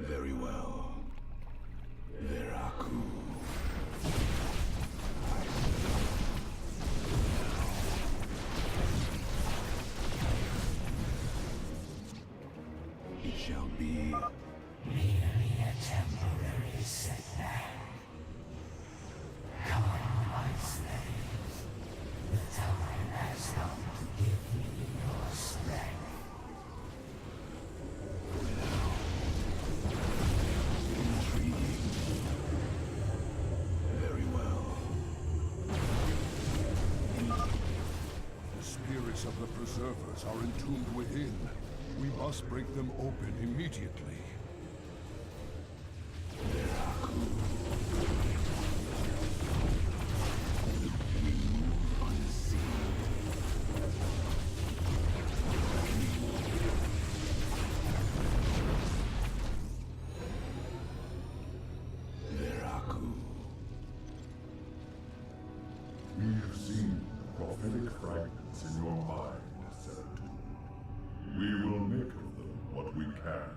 Very well. Veraku. It shall be Merely a temporary setback. Come, my slaves. The time has come to give me your strength. very well. The spirits of the preservers are entombed within. We must break them open immediately. We have seen prophetic fragments in your mind, Zeratul. We will make of them what we can.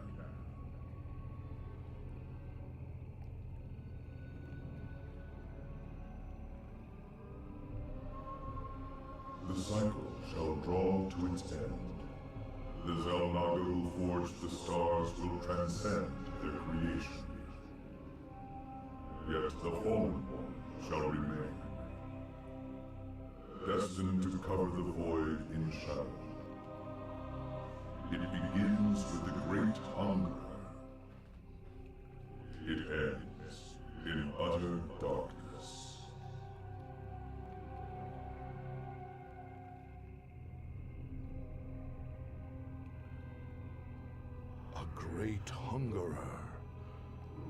The cycle shall draw to its end. The Zelnaga who forged the stars will transcend their creation. Yet the Fallen One shall remain, destined to cover the void in shadow. It begins with the great hunger. Great Hungerer.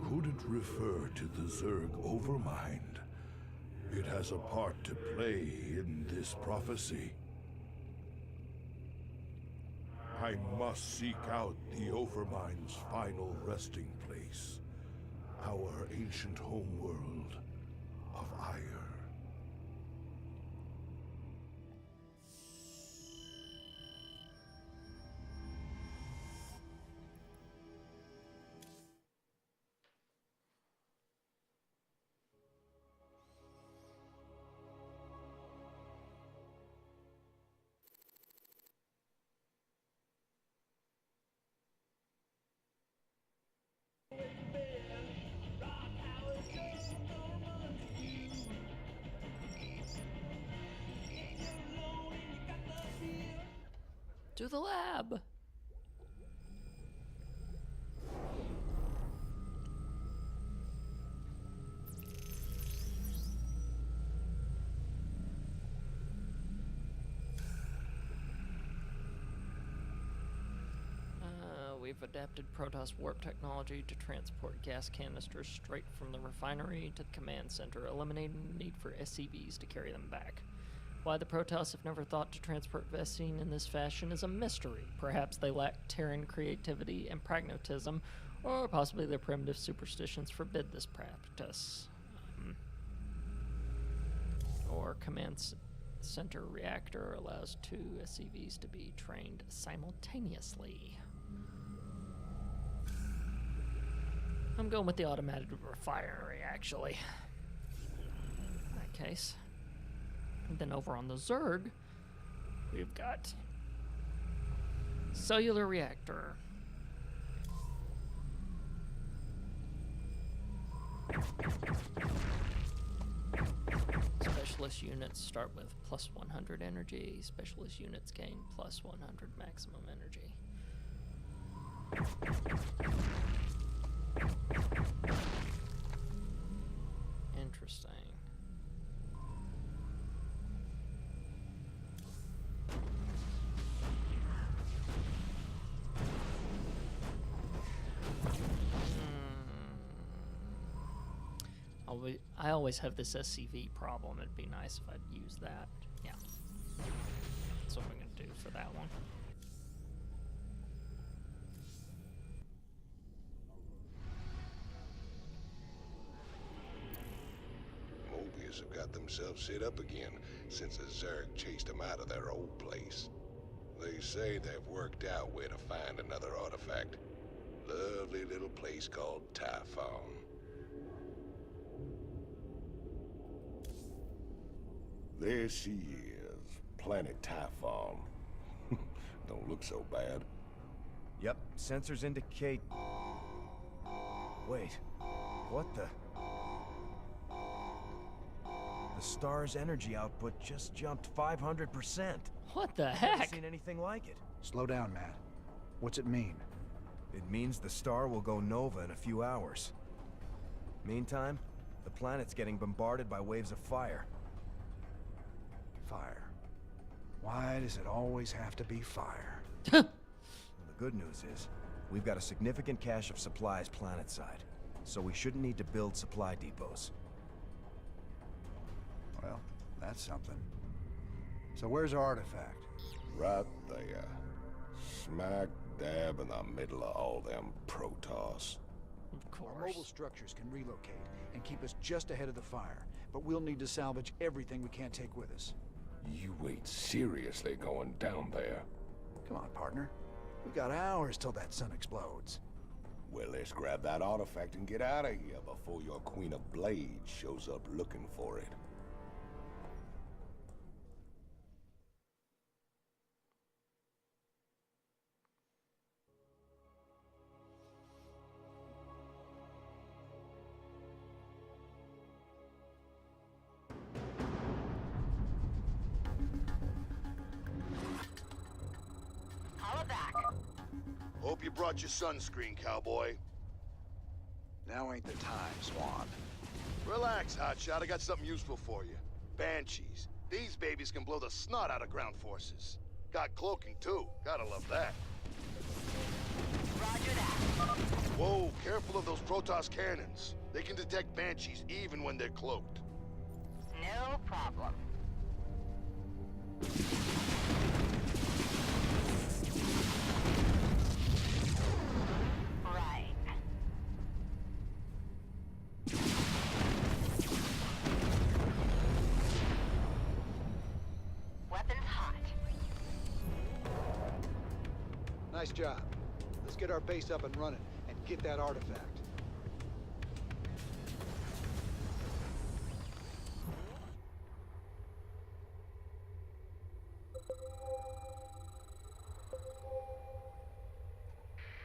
Could it refer to the Zerg Overmind? It has a part to play in this prophecy. I must seek out the Overmind's final resting place. Our ancient homeworld of Ire. To the lab. We've adapted Protoss warp technology to transport gas canisters straight from the refinery to the command center, eliminating the need for SCVs to carry them back. Why the Protoss have never thought to transport Vestine in this fashion is a mystery. Perhaps they lack Terran creativity and pragmatism, or possibly their primitive superstitions forbid this practice. Or command center reactor allows 2 SCVs to be trained simultaneously. I'm going with the automated refinery, actually. In that case. And then over on the Zerg, we've got cellular reactor. Specialist units start with plus 100 energy. Specialist units gain plus 100 maximum energy. Interesting. I always have this SCV problem. It'd be nice if I'd use that. Yeah. That's what I'm going to do for that one. Mobius have got themselves set up again since the Zerg chased them out of their old place. They say they've worked out where to find another artifact. Lovely little place called Typhon. There she is, Planet Typhon. Don't look so bad. Yep, sensors indicate... Wait, what the... The star's energy output just jumped 500%. What the I've heck? never seen anything like it. Slow down, Matt. What's it mean? It means the star will go nova in a few hours. Meantime, the planet's getting bombarded by waves of fire. Fire. Why does it always have to be fire? Well, the good news is, we've got a significant cache of supplies planetside, so we shouldn't need to build supply depots. Well, that's something. So where's our artifact? Right there. Smack dab in the middle of all them Protoss. Of course. Our mobile structures can relocate and keep us just ahead of the fire, but we'll need to salvage everything we can't take with us. You ain't seriously going down there. Come on, partner. We've got hours till that sun explodes. Well, let's grab that artifact and get out of here before your Queen of Blades shows up looking for it. Hope you brought your sunscreen, cowboy. Now ain't the time, Swan. Relax, hotshot. I got something useful for you. Banshees. These babies can blow the snot out of ground forces. Got cloaking, too. Gotta love that. Roger that. Whoa, careful of those Protoss cannons. They can detect Banshees even when they're cloaked. No problem. Right. Weapons hot. Nice job. Let's get our base up and running and get that artifact.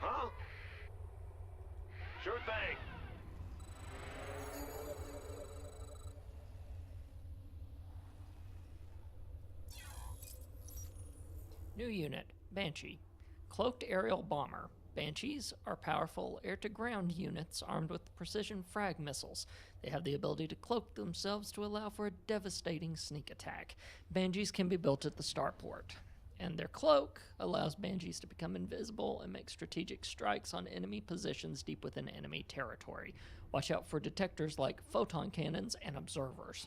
Huh? Sure thing. New unit, Banshee. Cloaked aerial bomber. Banshees are powerful air-to-ground units armed with precision frag missiles. They have the ability to cloak themselves to allow for a devastating sneak attack. Banshees can be built at the starport, and their cloak allows Banshees to become invisible and make strategic strikes on enemy positions deep within enemy territory. Watch out for detectors like photon cannons and observers.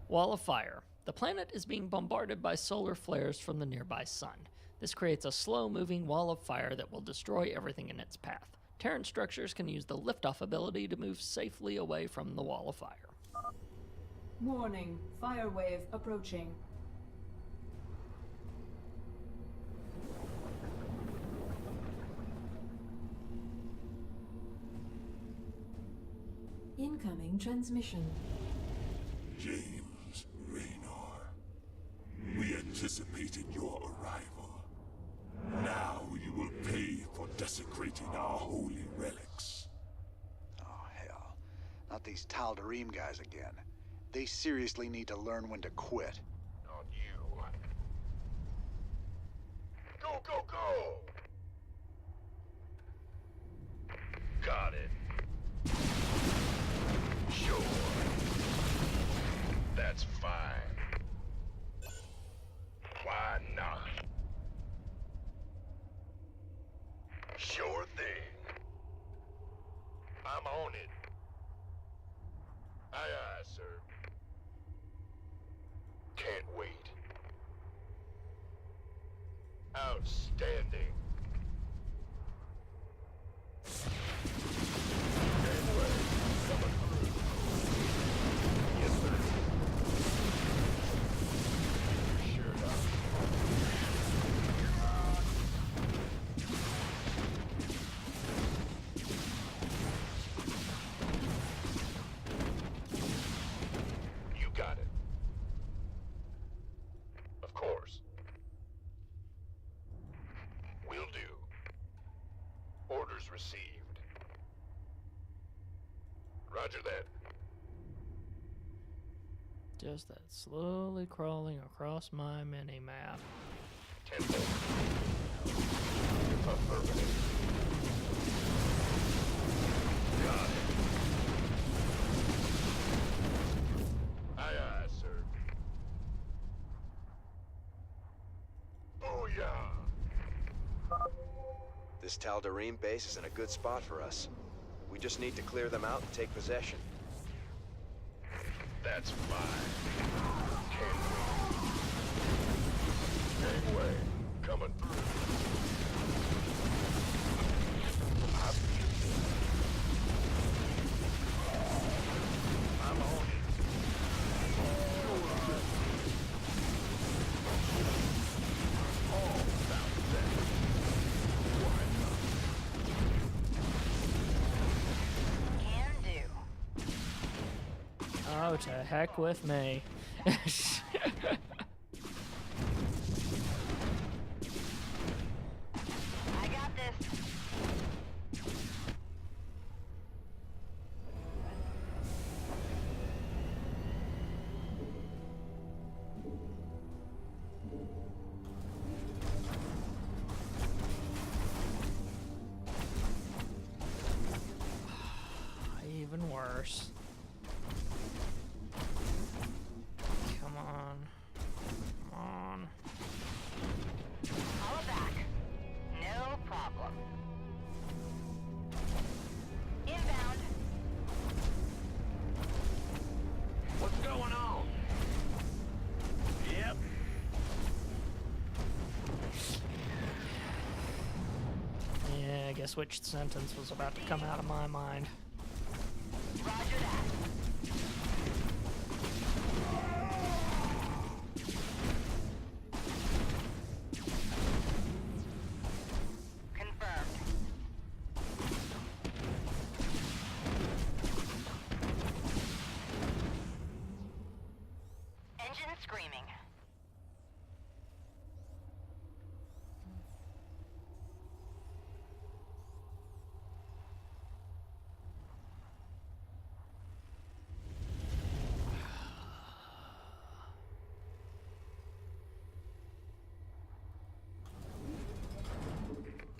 Wall of Fire. The planet is being bombarded by solar flares from the nearby sun. This creates a slow-moving wall of fire that will destroy everything in its path. Terran structures can use the liftoff ability to move safely away from the wall of fire. Warning, fire wave approaching. Incoming transmission. James Raynor, we anticipated your arrival. Now you will pay for desecrating our holy relics. Oh, hell. Not these Tal'Darim guys again. They seriously need to learn when to quit. Not you. Go, go, go! Got it. Sure. That's fine. Why not? Sure thing. I'm on it. Aye, aye, sir. Can't wait. Outstanding. Anyway, coming through. Yes, sir. Sure enough. You got it. Of course. Will do. Orders received. Roger that. Just that slowly crawling across my mini-map. Affirmative. Got it. Aye, aye, sir. Booyah! This Tal'Darim base is in a good spot for us. We just need to clear them out and take possession. That's fine. Can't wait. Gangway, coming through. I feel it. I'm on it. All about that. Why not? Can do. Oh, to heck with me. I got this. Even worse. Come on. Come on. guess which sentence was about to come out of my mind. Roger that. Confirmed. Engine screaming.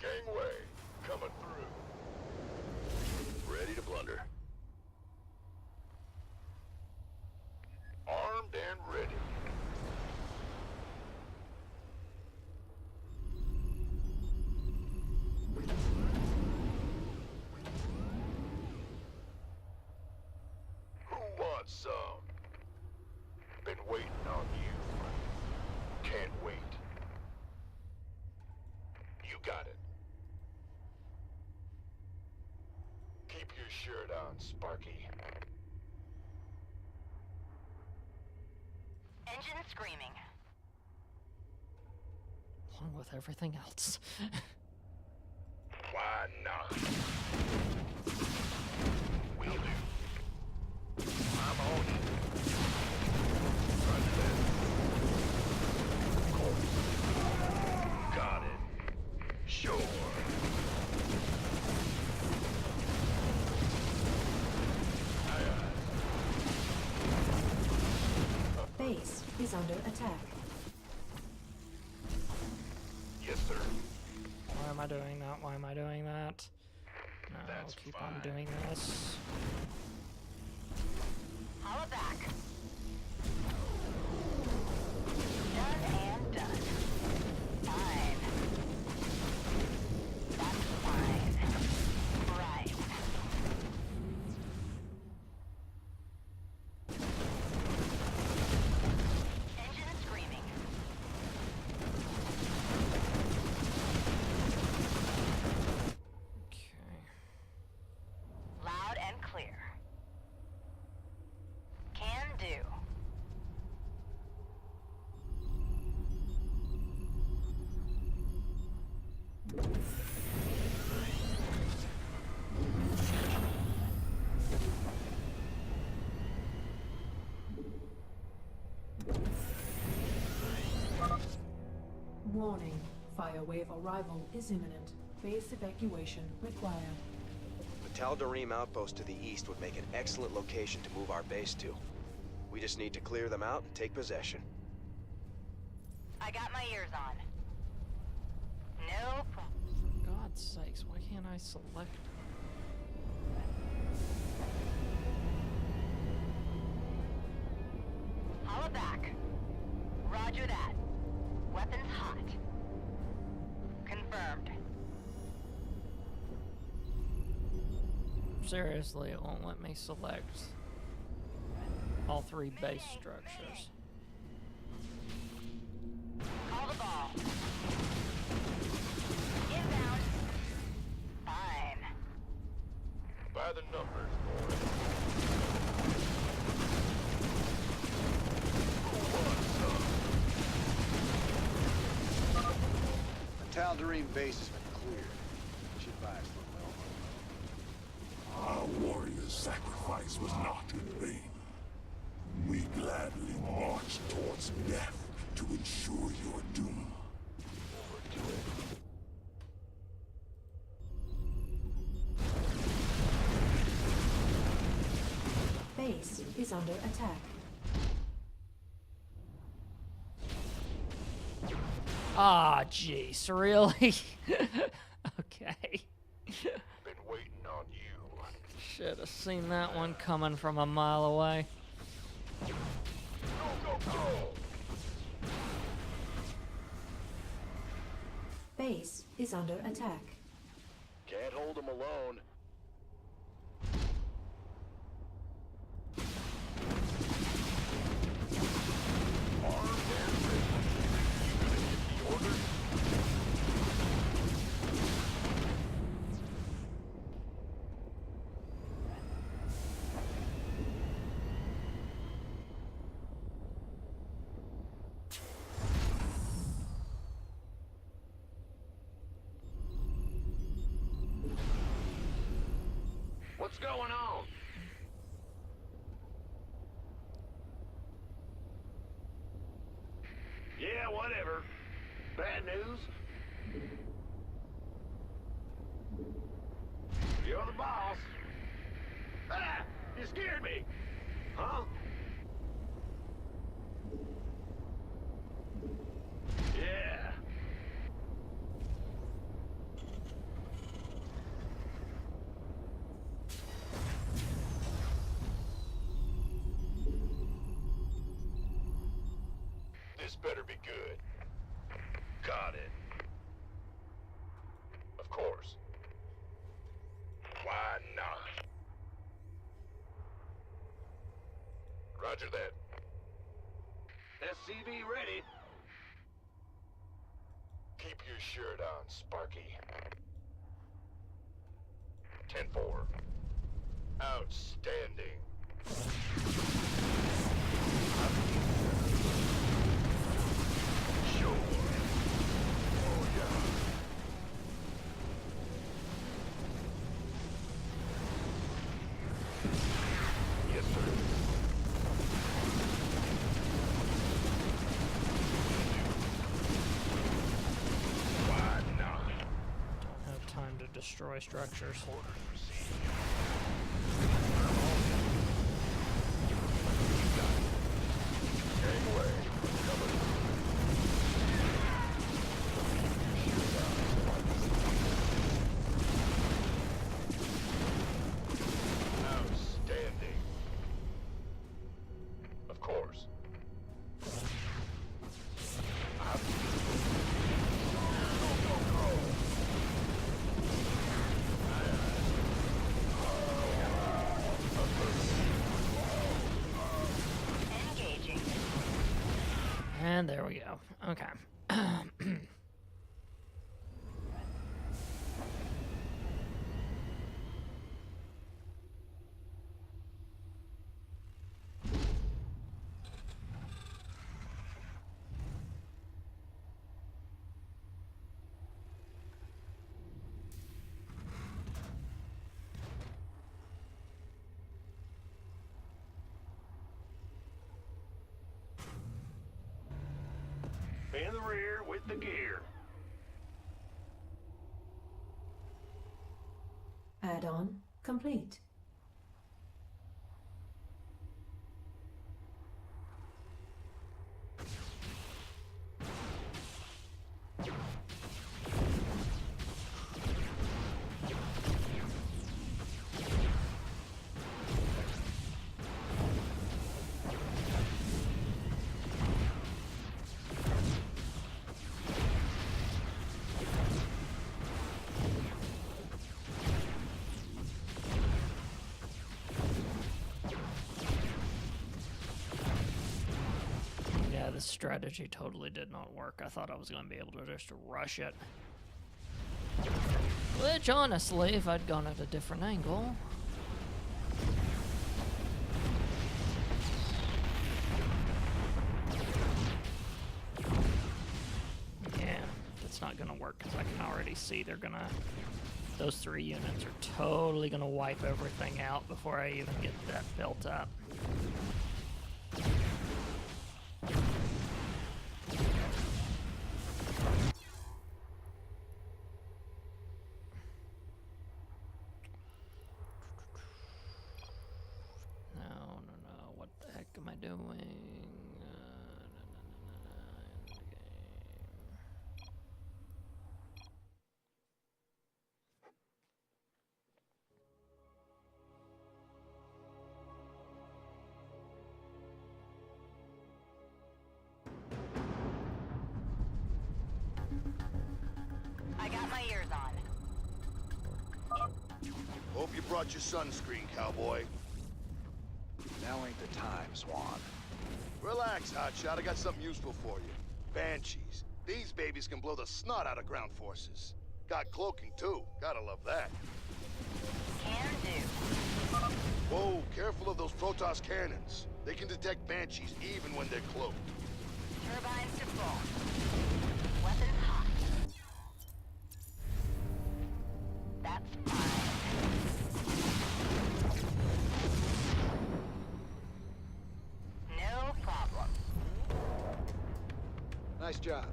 Gangway, coming through. Ready to blunder. Armed and ready. Who wants some? Been waiting on you. Can't wait. You got it. Keep your shirt on, Sparky. Engine screaming. Along with everything else. Why not? Will do. I'm on it. Roger that. Course. Got it. Sure. Aye, aye. Base is under attack. Yes, sir. Why am I doing that? Why am I doing that? No, That's keep fine. on doing this. Holla back. Done and done. Fine. That's fine. Right. Engine screaming. Okay. Loud and clear. Can do. Warning. Fire wave arrival is imminent. Base evacuation required. The Tal'Darim outpost to the east would make an excellent location to move our base to. We just need to clear them out and take possession. I got my ears on. No problem. For God's sakes, why can't I select? Holla back. Roger that. Weapons hot. Confirmed. Seriously, it won't let me select all three base structures. Call the ball. Inbound. Fine. By the numbers, boys. Who wants some? The Tal'Darim base has been cleared. Should buy us well. Our warrior's sacrifice was not in vain. We gladly march towards death to ensure your doom. Over to it. Base is under attack. Ah, jeez, really? Okay. Been waiting on you. Should have seen that one coming from a mile away. Go, go, go! Base is under attack. Can't hold them alone. Armed and ready. You gonna get the order? going on? Yeah, whatever. Bad news? You're the boss. Ah! You scared me! Huh? Yeah. This better be good. Got it. Of course. Why not? Roger that. SCV ready. Keep your shirt on, Sparky. 10-4. Outstanding. Sure. Oh, yeah. Yes, sir. Why not? Don't have time to destroy structures. Outstanding. Of course. Engaging. And there we go. Okay. In the rear with the gear. Add-on complete. Yeah, this strategy totally did not work. I thought I was going to be able to just rush it. Which, honestly, if I'd gone at a different angle... Yeah, it's not going to work because I can already see they're going to... Those 3 units are totally going to wipe everything out before I even get that built up. No, what the heck am I doing? I got my ears on. Hope you brought your sunscreen, cowboy. Now ain't the time, Swan. Relax, Hotshot. I got something useful for you. Banshees. These babies can blow the snot out of ground forces. Got cloaking, too. Gotta love that. Can do. Whoa, careful of those Protoss cannons. They can detect Banshees even when they're cloaked. Turbines to full. Weapons hot. That's fine. Nice job.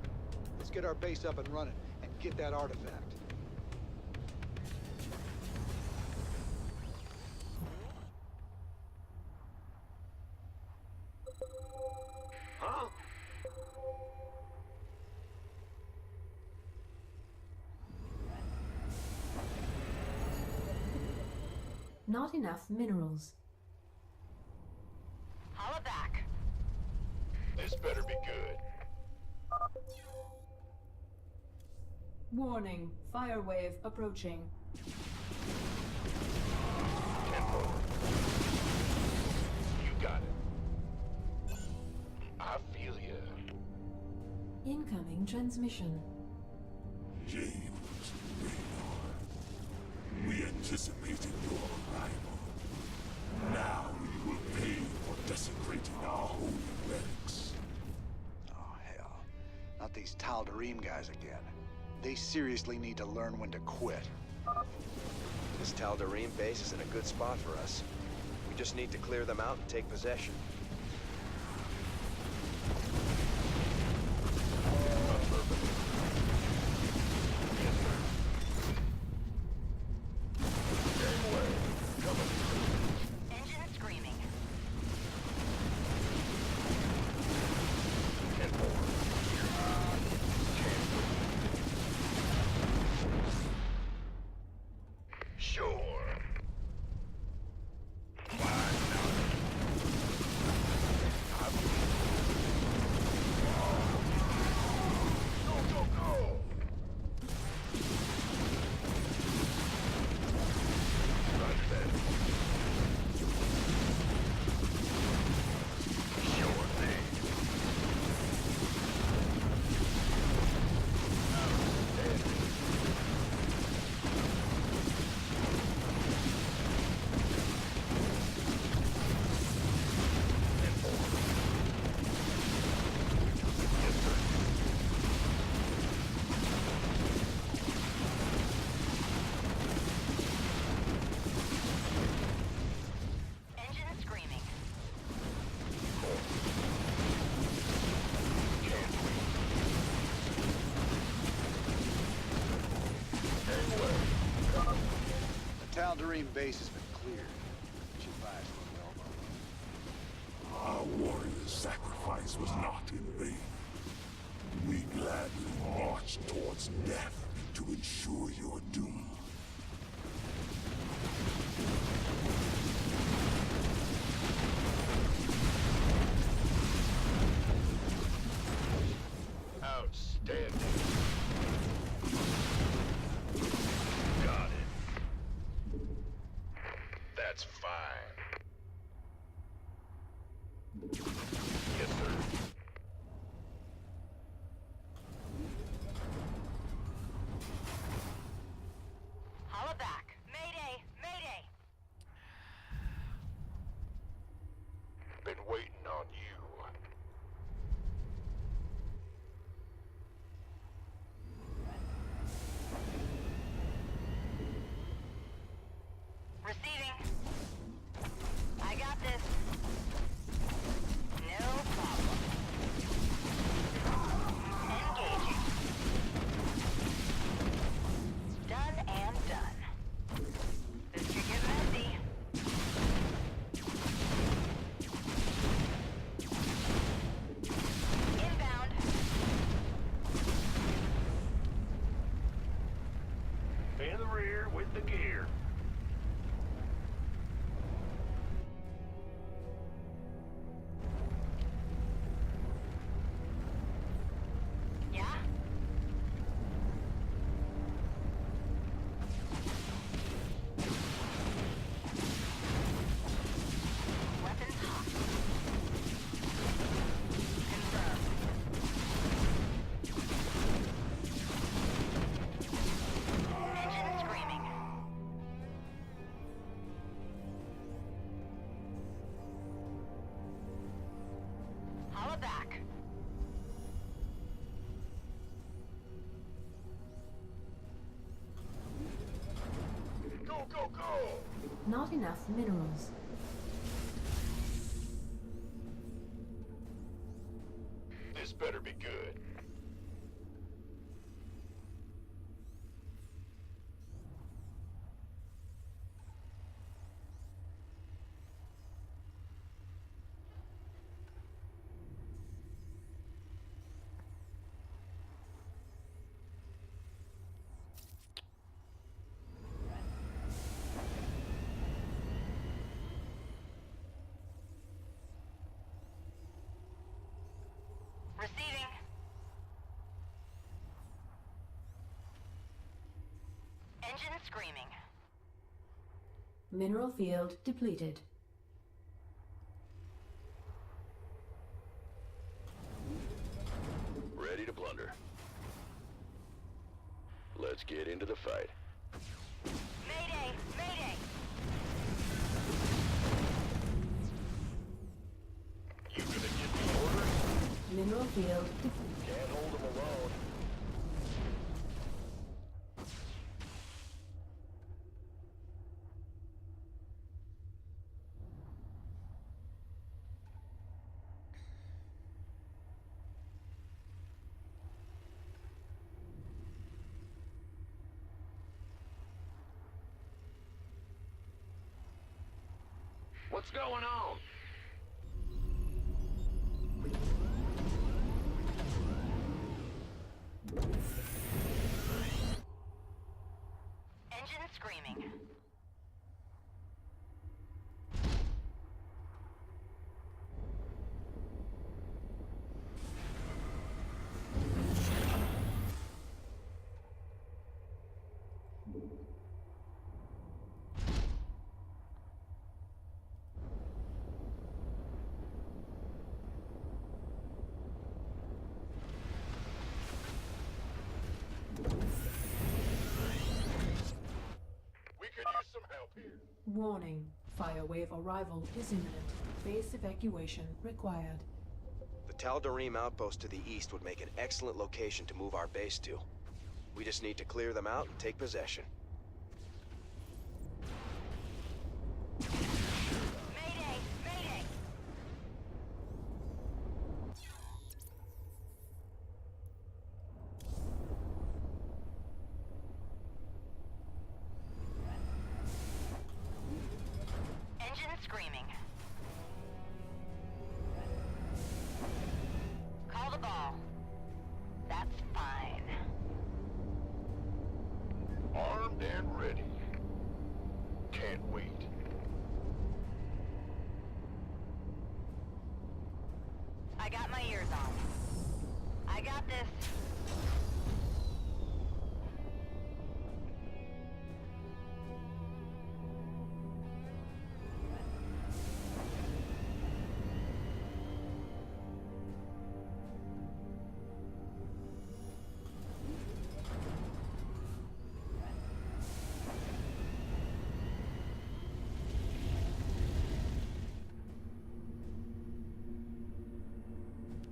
Let's get our base up and running and get that artifact. Huh? Not enough minerals. Holla back. This better be good. Warning, fire wave approaching. Tempo. You got it. I feel ya. Incoming transmission. James Raynor, we anticipated your arrival. Now you will pay for desecrating our holy relics. Oh, hell. Not these Tal'Darim guys again. They seriously need to learn when to quit. This Tal'Darim base is in a good spot for us. We just need to clear them out and take possession. Engine screaming. Sure. Engine screaming. The Tal'Darim base has been cleared. Should buy us a Our warrior's sacrifice was not in vain. We gladly marched towards death to ensure your doom. Outstanding. Got it. That's fine. Yes, sir. Holla back. Mayday! Mayday! Been waiting on you. Receiving. I got this. No problem. Engaging. Done and done. This could get messy. Inbound. In the rear with the gear. Yeah? Weapons hot. Confirmed. Engine screaming. Holla back. Go, go, go! Not enough minerals. This better be good. Engine screaming. Mineral field depleted. Ready to plunder. Let's get into the fight. Mayday! Mayday! You gonna give me orders? Mineral field depleted. Can't hold them alone. What's going on? Engine screaming. We could use some help here. Warning. Fire wave arrival is imminent. Base evacuation required. The Tal'Darim outpost to the east would make an excellent location to move our base to. We just need to clear them out and take possession. Mayday! Mayday! Engine screaming. Call the ball. That's fine. Armed and ready. Can't wait. I got my ears on. I got this.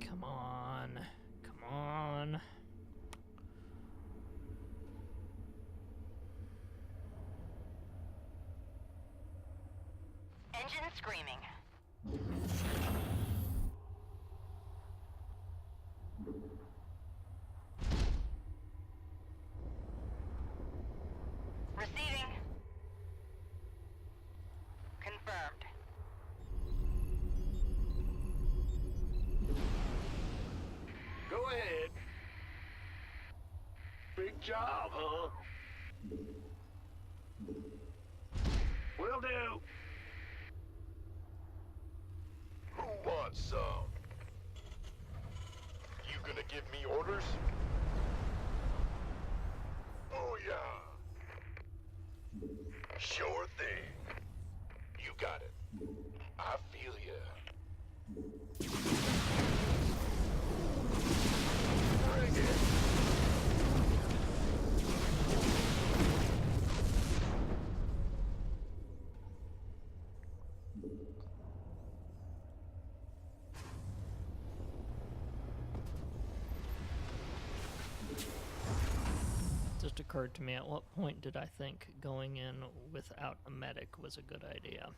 Come on. Come on. Engine screaming. Receiving. Confirmed. Go ahead. Big job, huh? Will do. Who wants some? You gonna give me orders? Oh yeah. Sure thing. You got it. I feel ya. Bring it. Just occurred to me, at what point did I think going in without a medic was a good idea?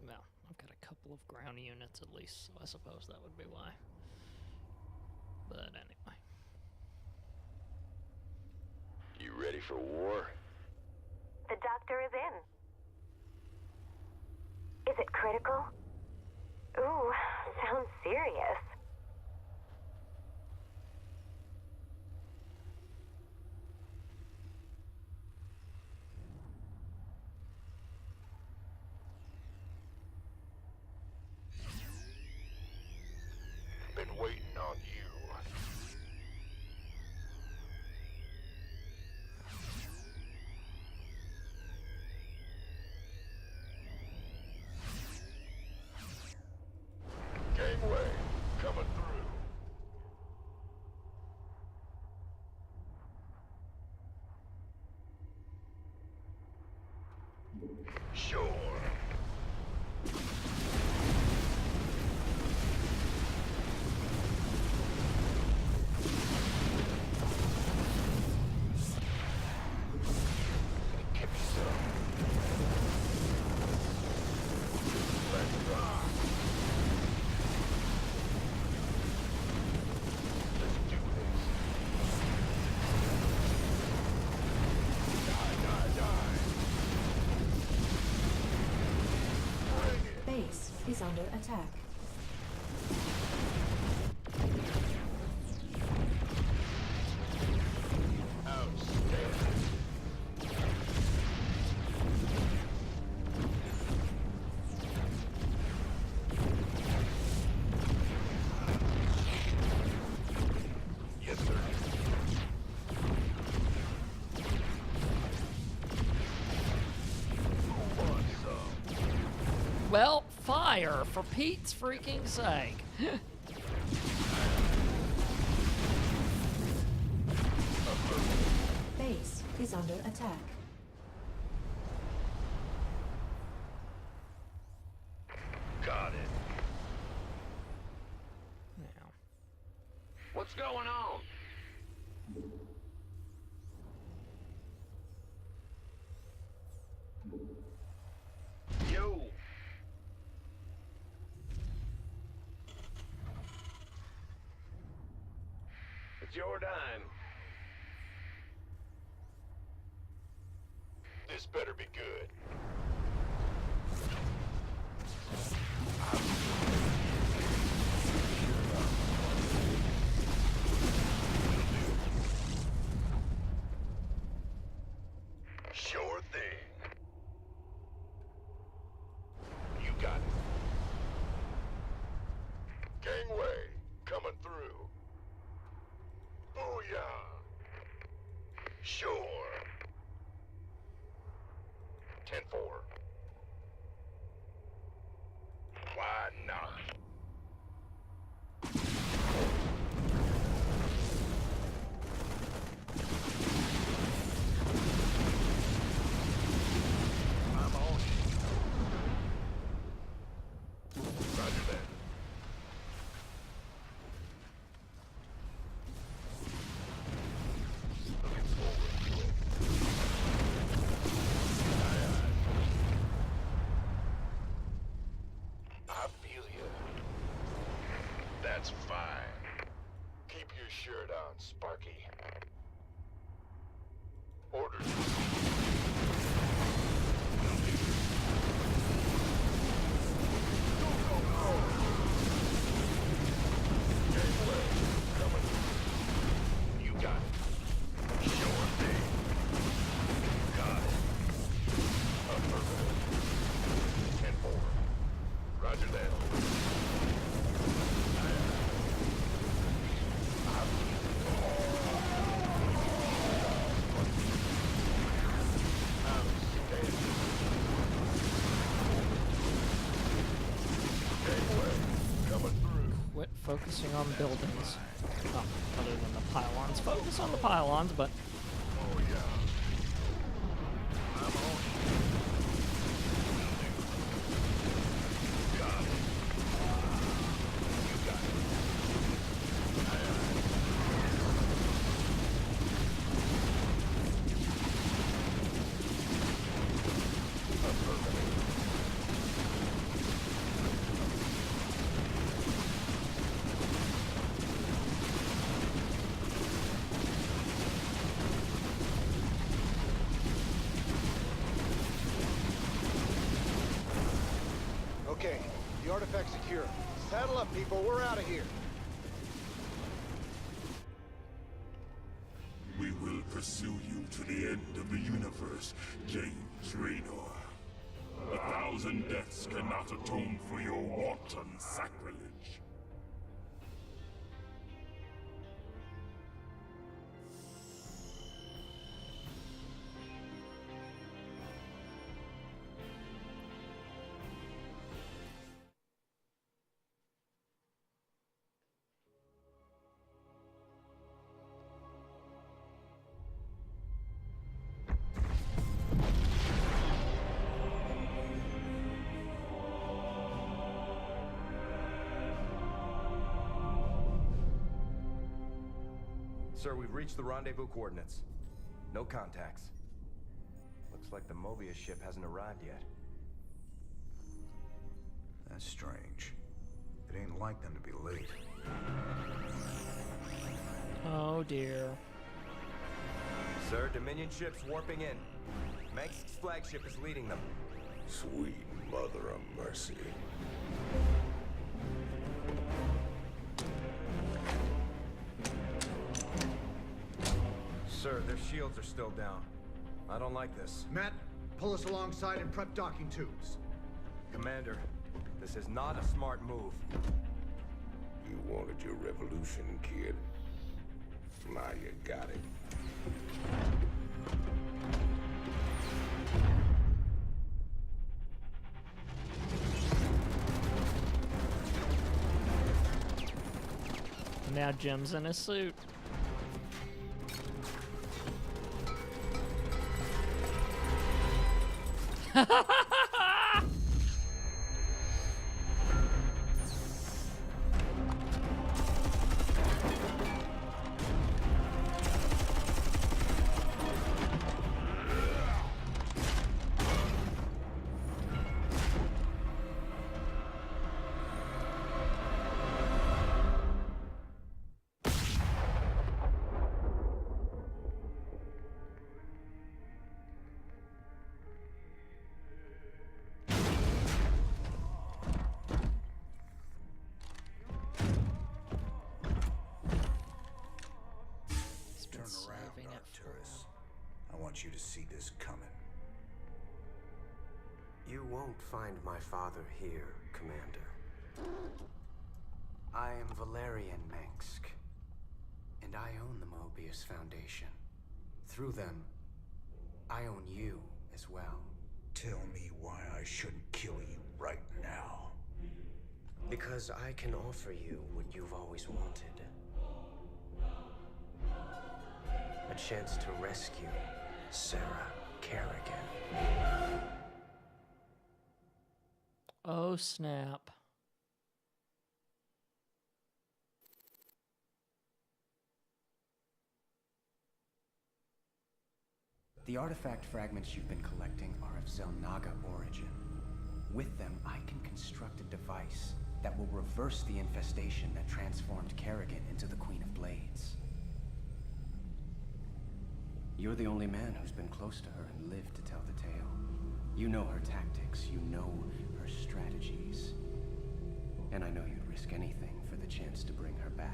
Well, I've got a couple of ground units at least, so I suppose that would be why. But anyway. You ready for war? The doctor is in. Is it critical? Ooh, sounds serious. Been waiting on Sure. Give me some. Let's rock. Let's do this. Die, die, die. Bring it. Base is under attack. Outstanding. Yes, sir. Who wants some? Well, fire, for Pete's freaking sake. Base is under attack. Got it. Now, What's going on? Yo. It's your dime. This better be good. Sure thing. You got it. Gangway, coming through. Booyah! Sure. 10-4. Why not? I'm on it. Roger that. Looking forward to it. Aye, aye. I feel you. That's fine. Keep your shirt on, Sparky. Orders Gangway, coming. You got it. Sure thing. Got it. Affirmative. 10-4. Roger that. Aye, aye. Outstanding. Gangway, coming through. quit focusing on buildings. Oh, other than the pylons. Focus on the pylons, but Oh, yeah. I'm on it. Got it. You got it. Aye, aye. Affirmative. Okay, the artifact's secure. Saddle up, people. We're out of here. We will pursue you to the end of the universe, James Raynor. 1,000 deaths cannot atone for your wanton sacrilege. Sir, we've reached the rendezvous coordinates. No contacts. Looks like the Mobius ship hasn't arrived yet. That's strange. It ain't like them to be late. Oh dear. Sir, Dominion ships warping in. Mengsk's flagship is leading them. Sweet mother of mercy. Sir, their shields are still down. I don't like this. Matt, pull us alongside and prep docking tubes. Commander, this is not a smart move. You wanted your revolution, kid. Now you got it. Now Jim's in his suit. Turn around, Arcturus. I want you to see this coming. You won't find my father here, Commander. I am Valerian Mengsk, and I own the Mobius Foundation. Through them, I own you as well. Tell me why I shouldn't kill you right now. Because I can offer you what you've always wanted. A chance to rescue Sarah Kerrigan. Oh, snap. The artifact fragments you've been collecting are of Zelnaga origin. With them, I can construct a device that will reverse the infestation that transformed Kerrigan into the Queen of Blades. You're the only man who's been close to her and lived to tell the tale. You know her tactics, you know her strategies. And I know you'd risk anything for the chance to bring her back.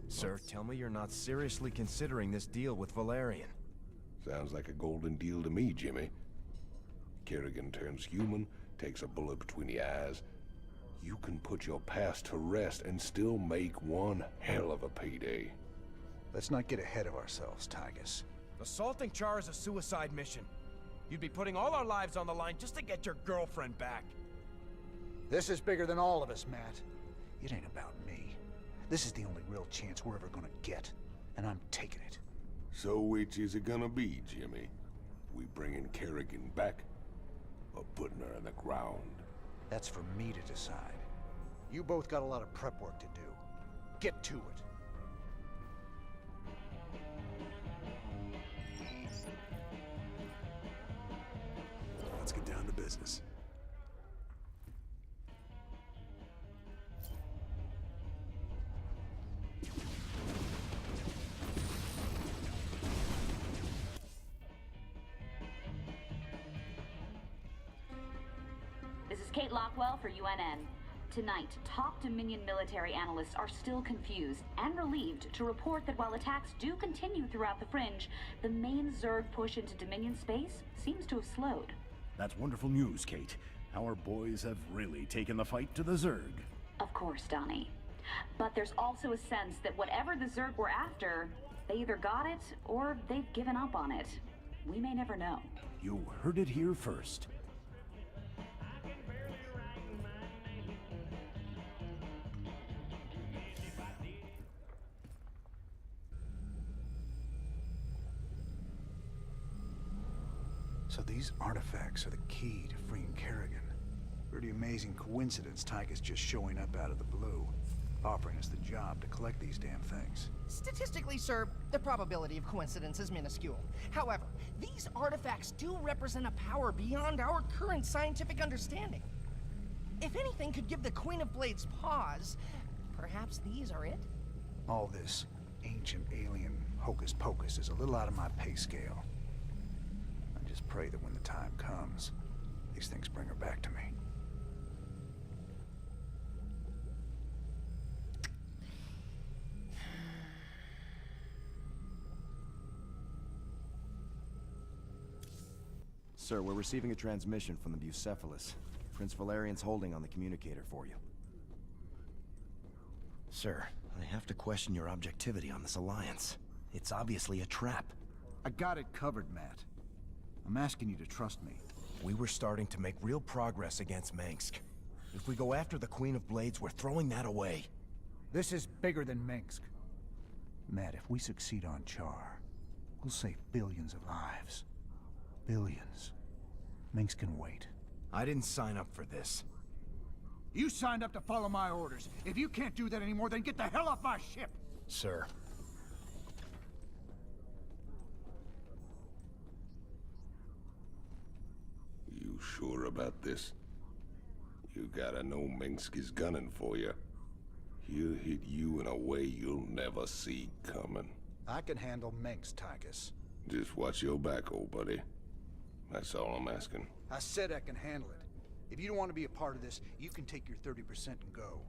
Sir, tell me you're not seriously considering this deal with Valerian. Sounds like a golden deal to me, Jimmy. Kerrigan turns human, takes a bullet between the eyes. You can put your past to rest and still make one hell of a payday. Let's not get ahead of ourselves, Tygus. Assaulting Char is a suicide mission. You'd be putting all our lives on the line just to get your girlfriend back. This is bigger than all of us, Matt. It ain't about me. This is the only real chance we're ever gonna get, and I'm taking it. So which is it gonna be, Jimmy? We bringing Kerrigan back, or putting her in the ground? That's for me to decide. You both got a lot of prep work to do. Get to it. Let's get down to business. This is Kate Lockwell for UNN. Tonight, top Dominion military analysts are still confused and relieved to report that while attacks do continue throughout the Fringe, the main Zerg push into Dominion space seems to have slowed. That's wonderful news, Kate. Our boys have really taken the fight to the Zerg. Of course, Donnie. But there's also a sense that whatever the Zerg were after, they either got it or they've given up on it. We may never know. You heard it here first. So these artifacts are the key to freeing Kerrigan. Pretty amazing coincidence Tychus just showing up out of the blue, offering us the job to collect these damn things. Statistically, sir, the probability of coincidence is minuscule. However, these artifacts do represent a power beyond our current scientific understanding. If anything could give the Queen of Blades pause, perhaps these are it? All this ancient alien hocus pocus is a little out of my pay scale. I just pray that when the time comes, these things bring her back to me. Sir, we're receiving a transmission from the Bucephalus. Prince Valerian's holding on the communicator for you. Sir, I have to question your objectivity on this alliance. It's obviously a trap. I got it covered, Matt. I'm asking you to trust me. We were starting to make real progress against Mengsk. If we go after the Queen of Blades, we're throwing that away. This is bigger than Mengsk. Matt, if we succeed on Char, we'll save billions of lives. Billions. Mengsk can wait. I didn't sign up for this. You signed up to follow my orders. If you can't do that anymore, then get the hell off my ship! Sir. You sure about this? You gotta know Mengsk is gunning for you. He'll hit you in a way you'll never see coming. I can handle Mengsk, Tychus. Just watch your back, old buddy. That's all I'm asking. I said I can handle it. If you don't want to be a part of this, you can take your 30% and go.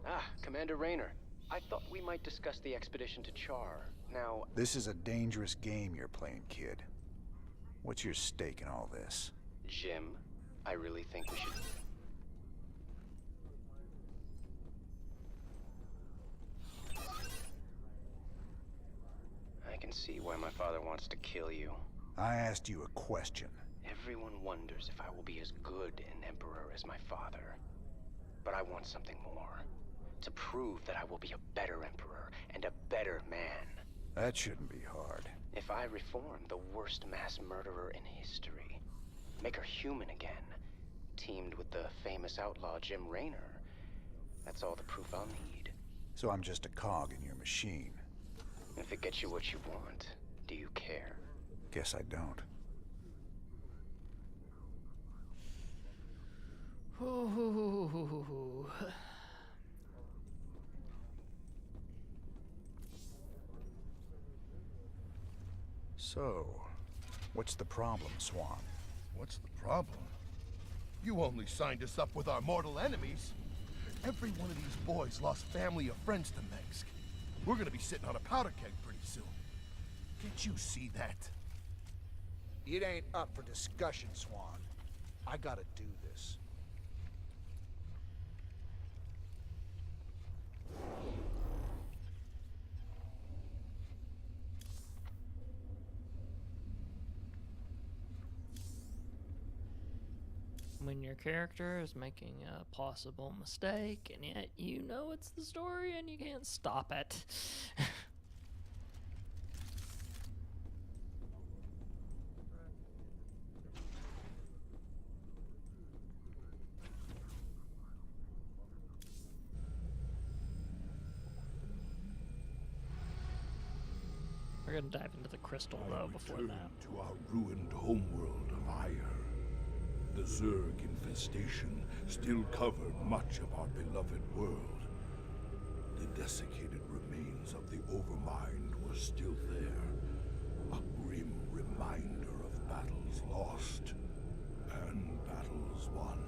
Ah, Commander Raynor. I thought we might discuss the expedition to Char. Now... This is a dangerous game you're playing, kid. What's your stake in all this? Jim, I really think we should... I can see why my father wants to kill you. I asked you a question. Everyone wonders if I will be as good an emperor as my father. But I want something more. To prove that I will be a better emperor and a better man. That shouldn't be hard. If I reform the worst mass murderer in history, make her human again, teamed with the famous outlaw Jim Raynor, that's all the proof I'll need. So I'm just a cog in your machine. If it gets you what you want, do you care? Guess I don't. So, what's the problem, Swan? What's the problem? You only signed us up with our mortal enemies. Every one of these boys lost family or friends to Mengsk. We're gonna be sitting on a powder keg pretty soon. Can't you see that? It ain't up for discussion, Swan. I gotta do this. When your character is making a possible mistake, and yet you know it's the story and you can't stop it. We're gonna dive into the crystal though before that. To our ruined homeworld of Ire. The Zerg infestation still covered much of our beloved world. The desiccated remains of the Overmind were still there. A grim reminder of battles lost and battles won.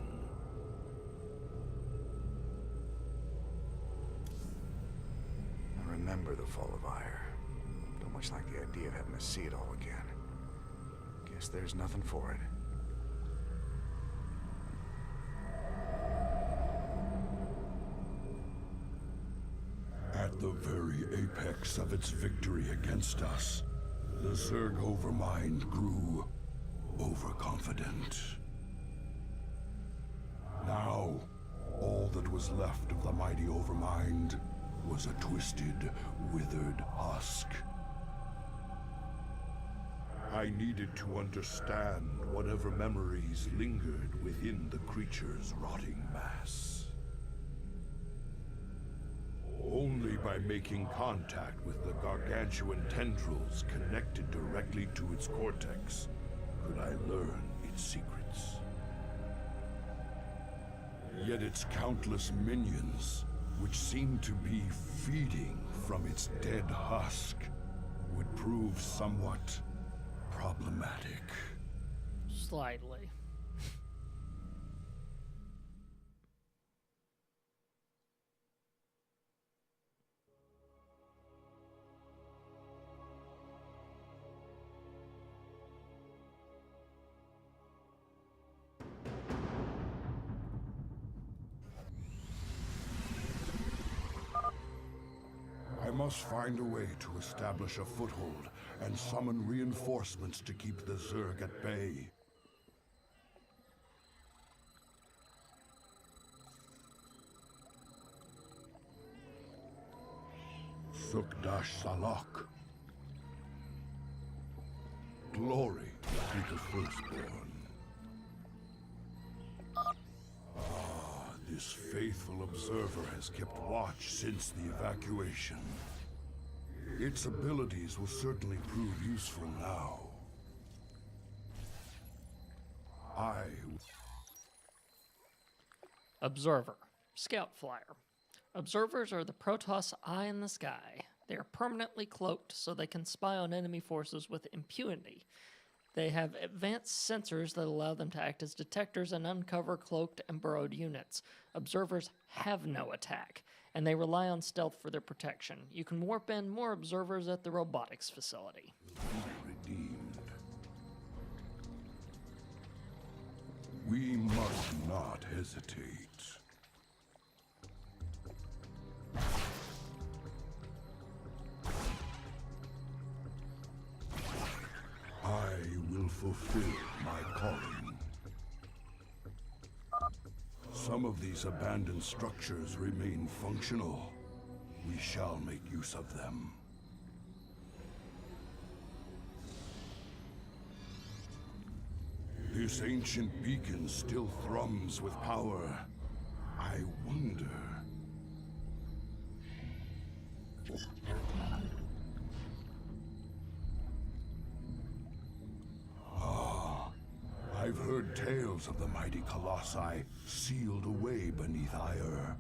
I remember the fall of Ire. Don't much like the idea of having to see it all again. Guess there's nothing for it. At the very apex of its victory against us, the Zerg Overmind grew overconfident. Now, all that was left of the mighty Overmind was a twisted, withered husk. I needed to understand whatever memories lingered within the creature's rotting mass. Only by making contact with the gargantuan tendrils connected directly to its cortex could I learn its secrets. Yet its countless minions, which seemed to be feeding from its dead husk, would prove somewhat problematic. Slightly. I must find a way to establish a foothold and summon reinforcements to keep the Zerg at bay. Sukdash Salak. Glory to the firstborn. This faithful observer has kept watch since the evacuation. Its abilities will certainly prove useful now. Observer. Scout flyer. Observers are the Protoss eye in the sky. They are permanently cloaked so they can spy on enemy forces with impunity. They have advanced sensors that allow them to act as detectors and uncover cloaked and burrowed units. Observers have no attack, and they rely on stealth for their protection. You can warp in more observers at the robotics facility. Redeemed. We must not hesitate. I will fulfill my calling. Some of these abandoned structures remain functional. We shall make use of them. This ancient beacon still thrums with power. I wonder... I've heard tales of the mighty colossi sealed away beneath ire.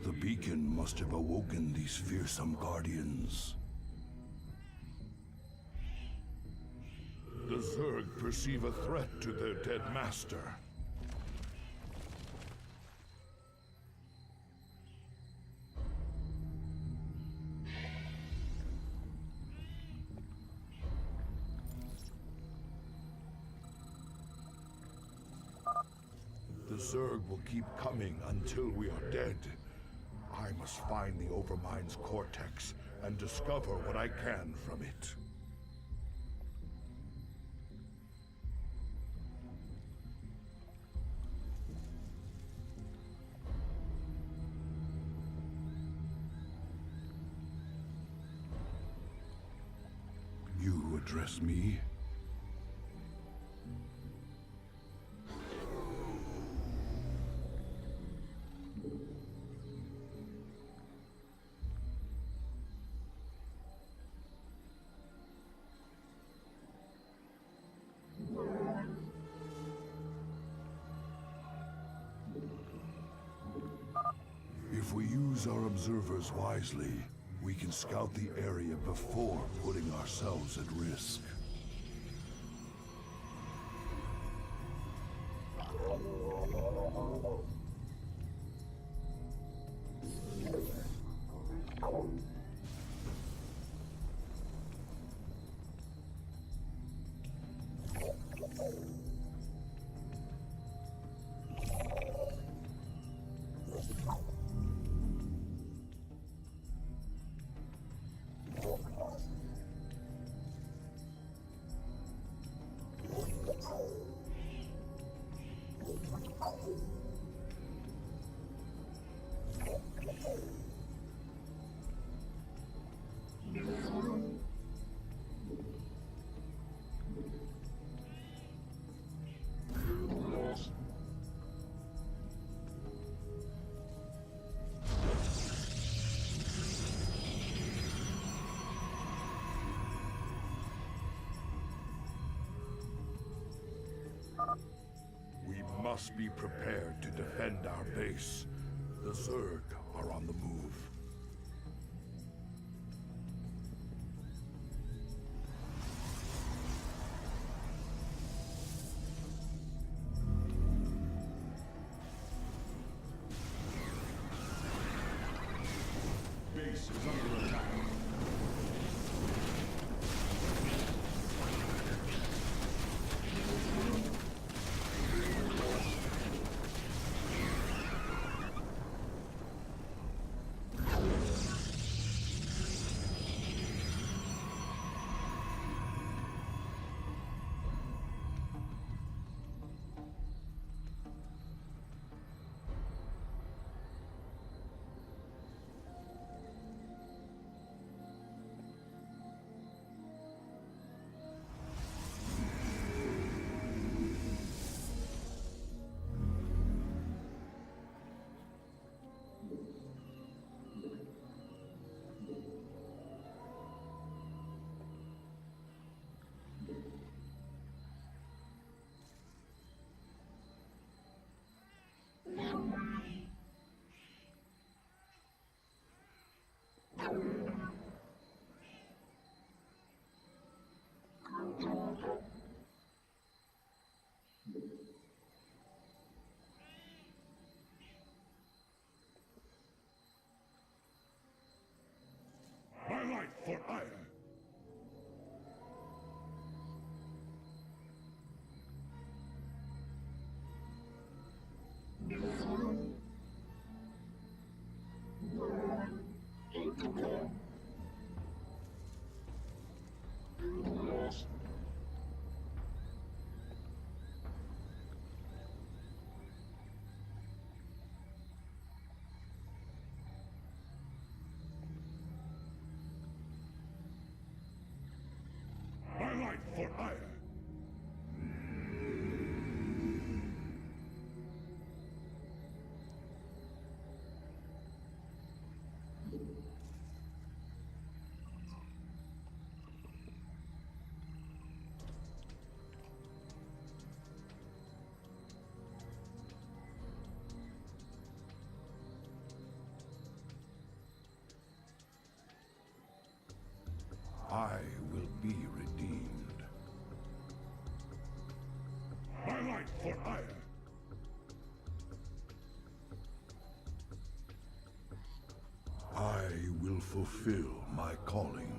The beacon must have awoken these fearsome guardians. The Zerg perceive a threat to their dead master. The Zerg will keep coming until we are dead. I must find the Overmind's cortex and discover what I can from it. You address me? If we use our observers wisely, we can scout the area before putting ourselves at risk. must be prepared to defend our base. The Zerg are on the move. Base is under attack. My life for ire! My life for ire! I will be redeemed. My life for ire! I will fulfill my calling.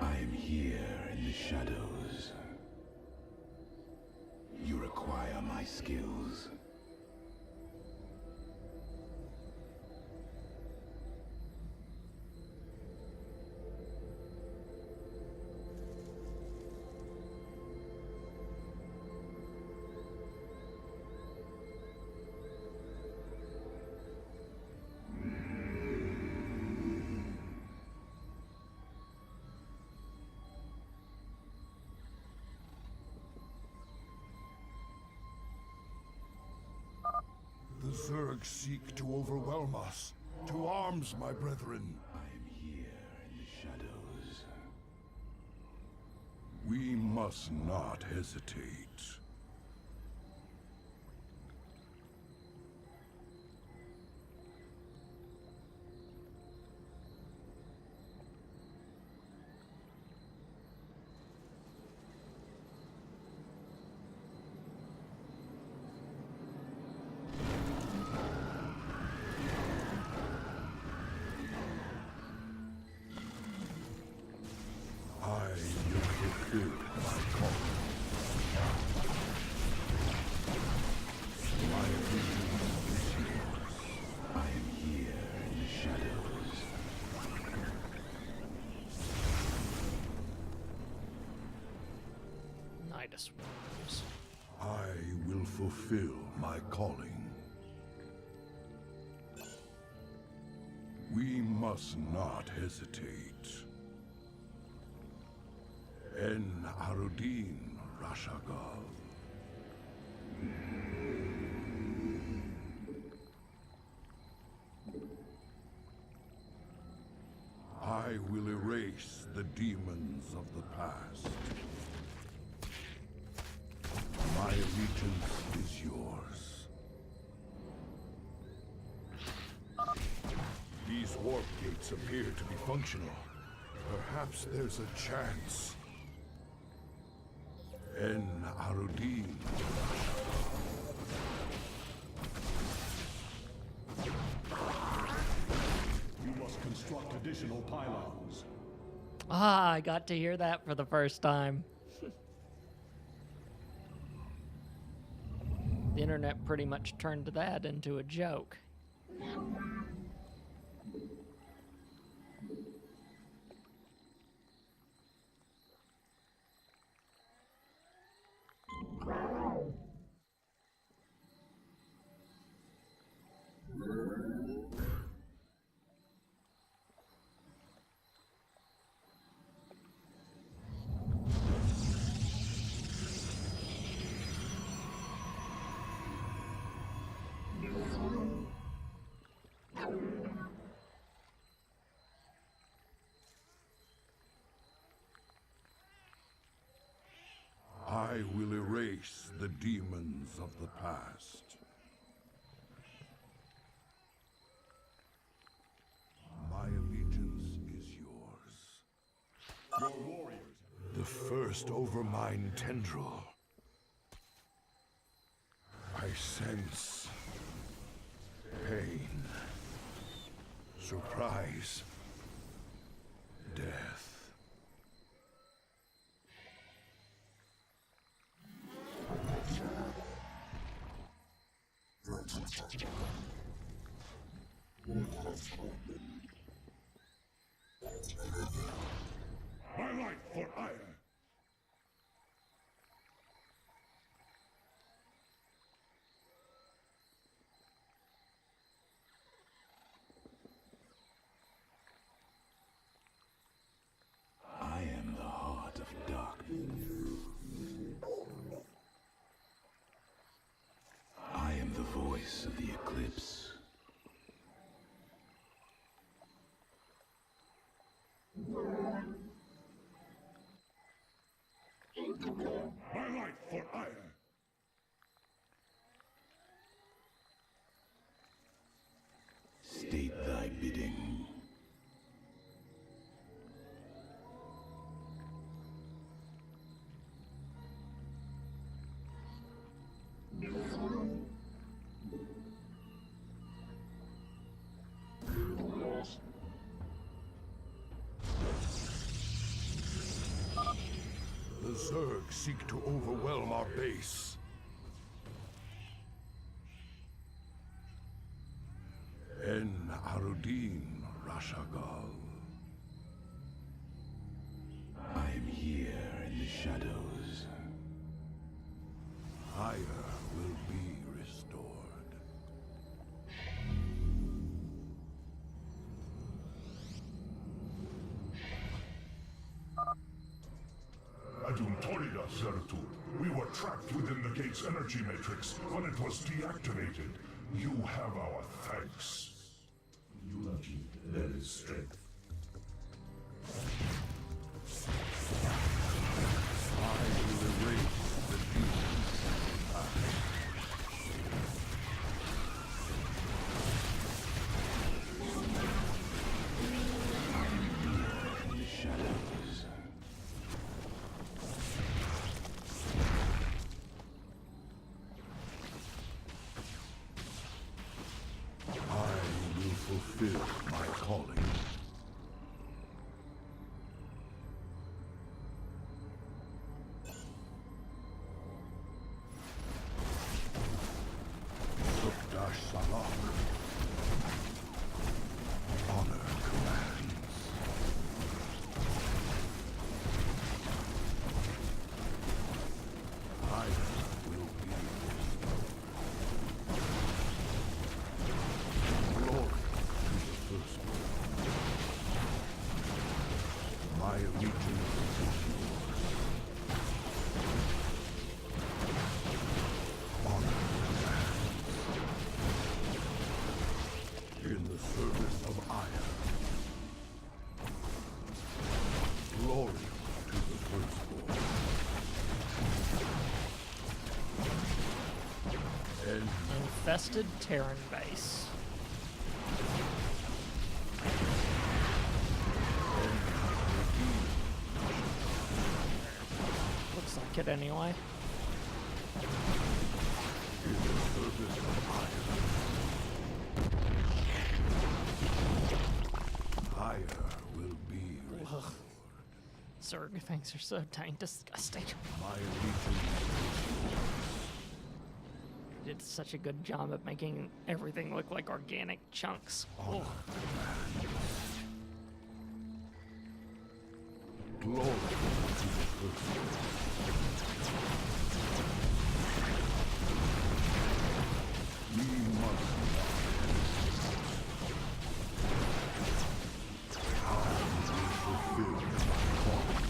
I am here in the shadows. You require my skills. The Zerg seek to overwhelm us. To arms, my brethren. I am here in the shadows. We must not hesitate. I will fulfill my calling. My allegiance is yours. I am here in the shadows. Nidus Worms. fulfill my calling. We must not hesitate. En Arudin Rashagal. I will erase the demons of the past. My allegiance is yours. These warp gates appear to be functional. Perhaps there's a chance. En Arudin. You must construct additional pylons. Ah, I got to hear that for the first time. The internet pretty much turned that into a joke. I will erase the demons of the past. My allegiance is yours. Your warriors. The first Overmind tendril. I sense pain, surprise, death. My life for ire. I am the heart of darkness. I am the voice of the eclipse. My life for ire. State thy bidding. The Zerg seek to overwhelm our base. En Arudin Rashagal. I am here in the shadows. Ire will be restored. Adun Torida, Zeratul. We were trapped within the gate's energy matrix when it was deactivated. You have our thanks. You achieved that is strength. I will erase the demons. In the shadows. I will fulfill my calling. Sukdash Salak. Honor commands. I will be restored. In the service of Ire. Glory to the firstborn. Infested Terran base. Looks like it anyway. In the service of Ire. Ire will be restored. Zerg things are so dang disgusting. My legion. Did such a good job at making everything look like organic chunks. Honor. Glory to the firstborn. We must fulfill my calling.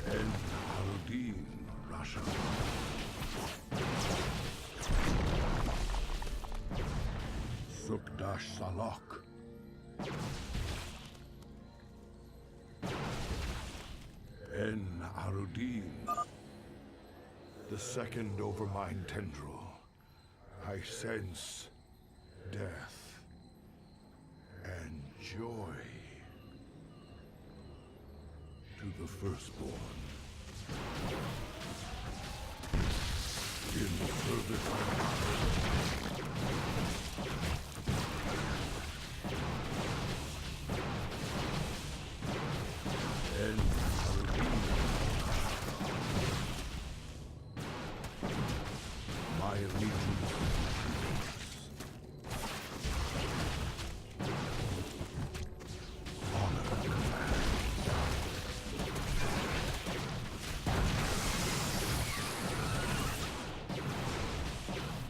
And Aldin Rasha. Sukdash Salak. En Arudin. The second overmind tendril. I sense death and joy to the firstborn. In the service of and my allegiance. Honor command.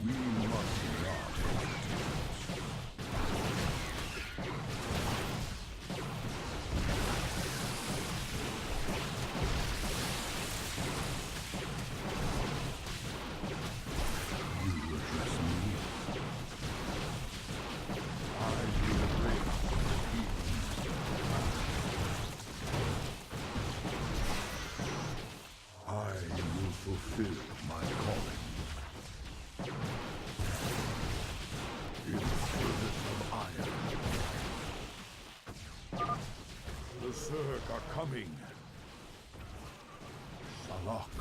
We must not fulfill my calling. In the service of Ire. The Zerg are coming. Salak.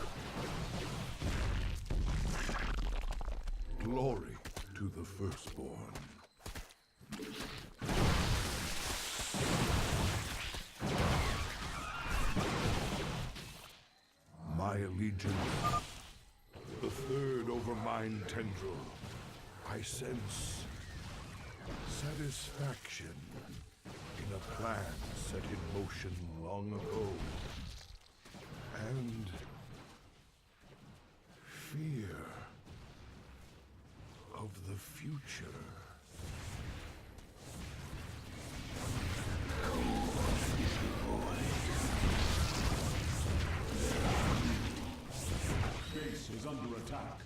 Glory to the firstborn. My allegiance, the third overmind tendril. I sense satisfaction in a plan set in motion long ago. And fear of the future. Base is under attack.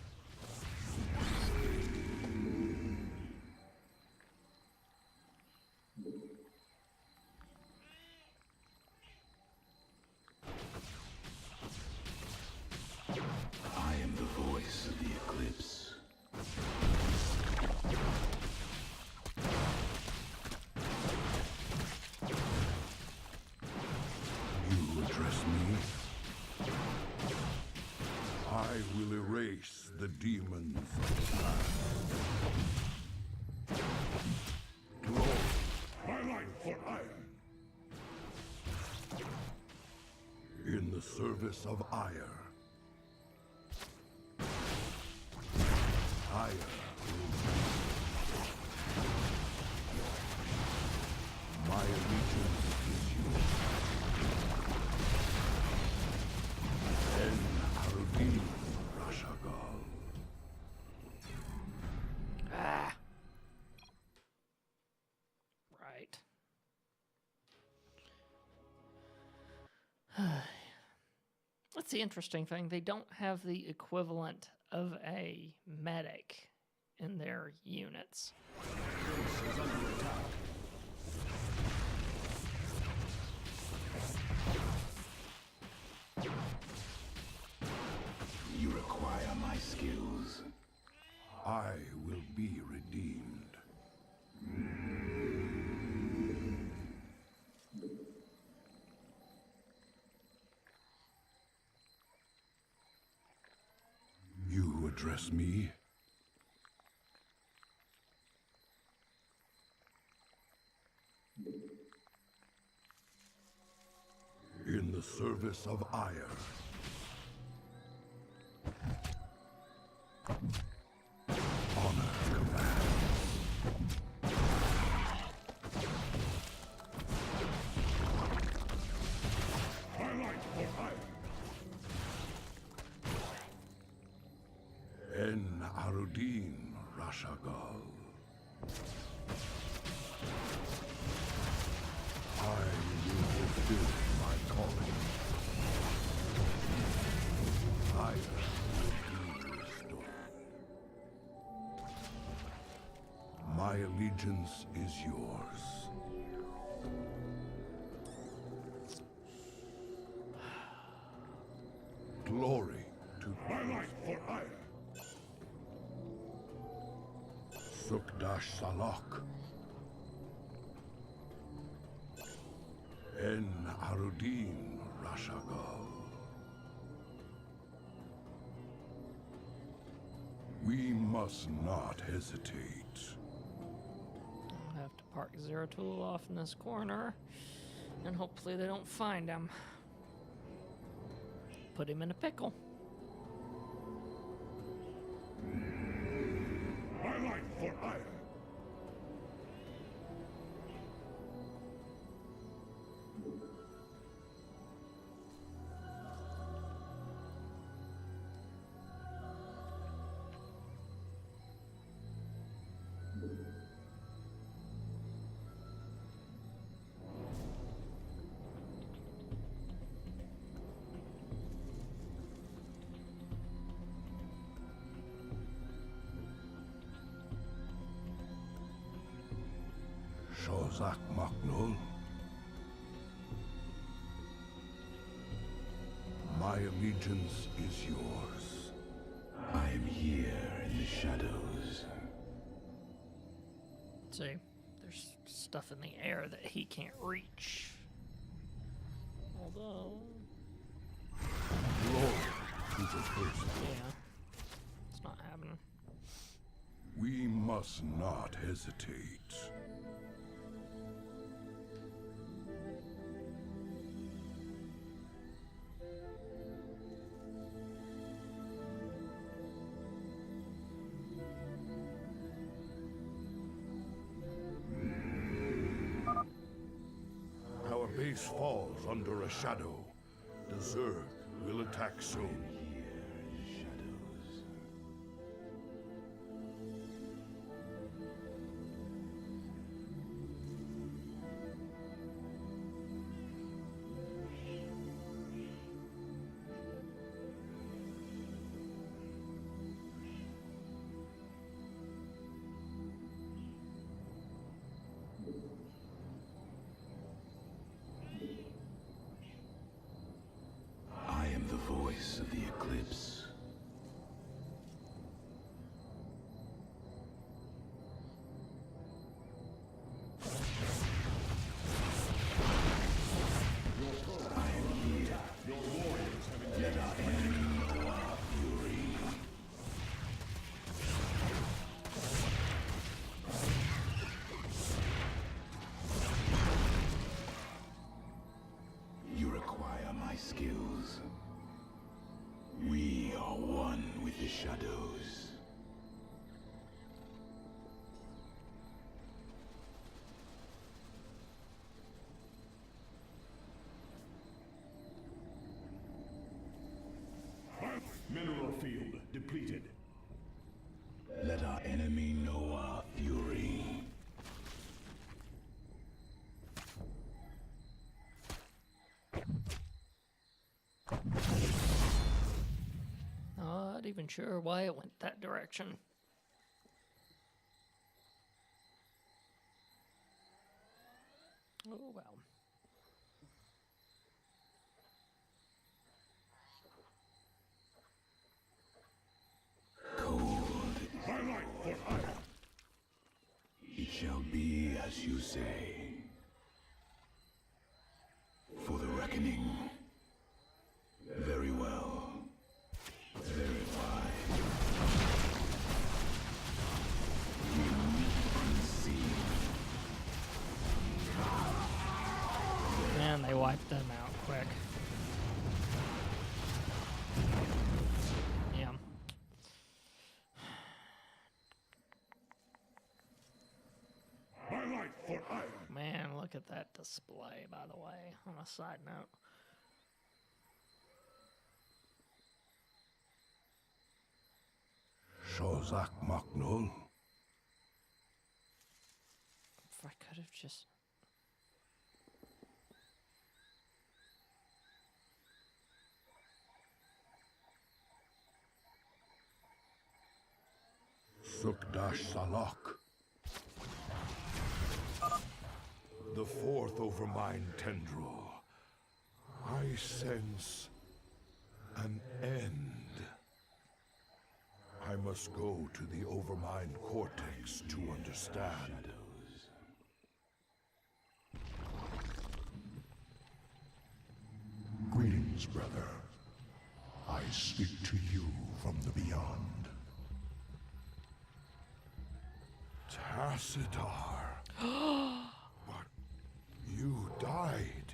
I am the voice of the eclipse. You address me? I will erase the demons of the past. Glory. My life for Iron. In the service of Ire. Ire will be. My allegiance is yours. En Arudin Rashagal. Ah. Right. That's the interesting thing. They don't have the equivalent of a medic in their units. Base is under attack. You require my skills. I will be redeemed. You address me? In the service of ire. Honor commands. Highlight for hire. En Arudin Rashagal. I will fulfill my calling. Ire will be restored. My allegiance is yours. Glory to Highlight for hire. Sukdash Salak. En Arudin Rashagal. We must not hesitate. I'll have to park Zeratul off in this corner, and hopefully they don't find him. Put him in a pickle. Highlight for hire. Shozak Maknul. My allegiance is yours. I am here in the shadows. See, there's stuff in the air that he can't reach. Although, Glory to the first. yeah, it's not happening. We must not hesitate. Our base falls under a shadow. The Zerg will attack soon. I am the voice of the even sure why it went that direction. Oh, well. Highlight for iron. It shall be as you say. For the reckoning. Very well. Very fine. Man, they wiped them out quick. Yeah. Highlight for iron. Man, look at that display, by the way, on a side note. Shozak Maknul. If I could have just... Sukdash Salak. The fourth Overmind tendril. I sense an end. I must go to the Overmind cortex to understand. Greetings, brother. I speak to you from the beyond. Tassadar. But you died,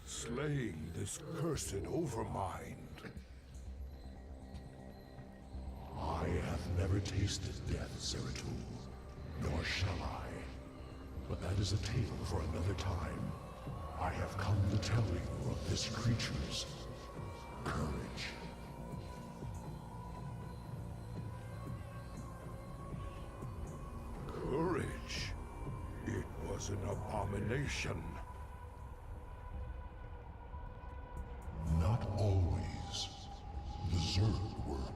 slaying this cursed Overmind. I have never tasted death, Zeratul, nor shall I. But that is a tale for another time. I have come to tell you of this creature's courage. Courage? It was an abomination. Not always. The Zerg were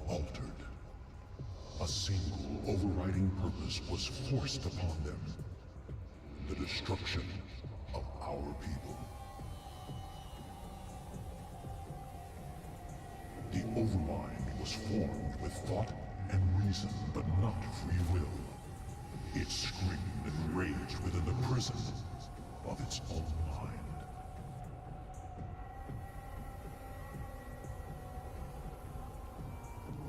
altered. A single overriding purpose was forced upon them. The destruction of our people. The Overmind was formed with thought and reason, but not free will. It screamed and raged within the prison of its own mind.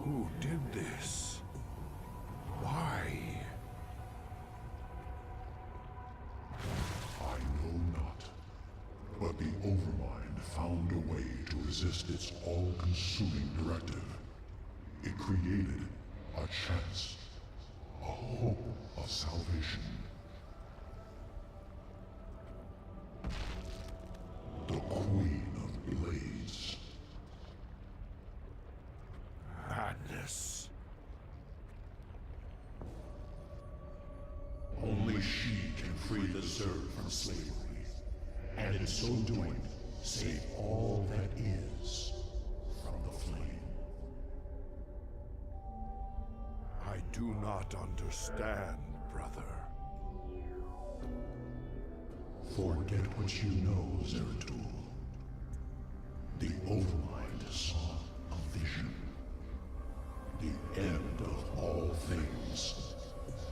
Who did this? Why? I know not. But the Overmind found a way to resist its all-consuming directive. It created a chance, a hope of salvation. The Queen of Blades. Madness. Only she can free the Zerg from slavery, and in so doing, save all that is from the flame. I do not understand, brother. Forget what you know, Zeratul. The Overmind saw a vision. The end of all things.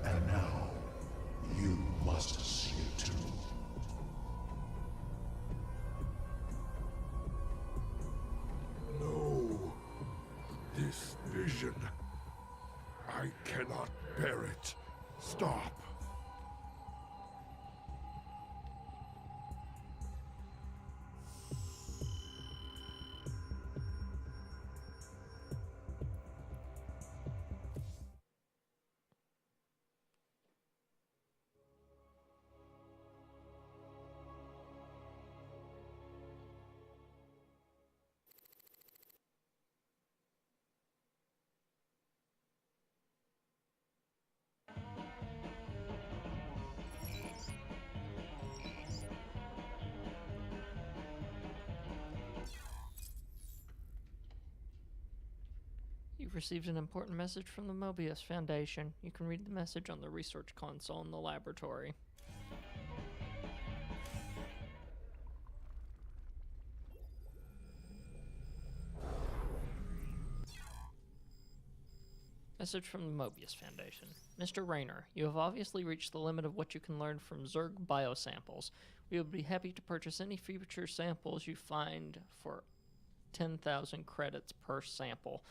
And now, you must see it too. No. This vision. I cannot bear it. Stop. You've received an important message from the Mobius Foundation. You can read the message on the research console in the laboratory. Message from the Mobius Foundation. Mr. Rayner, you have obviously reached the limit of what you can learn from Zerg biosamples. We would be happy to purchase any future samples you find for 10,000 credits per sample.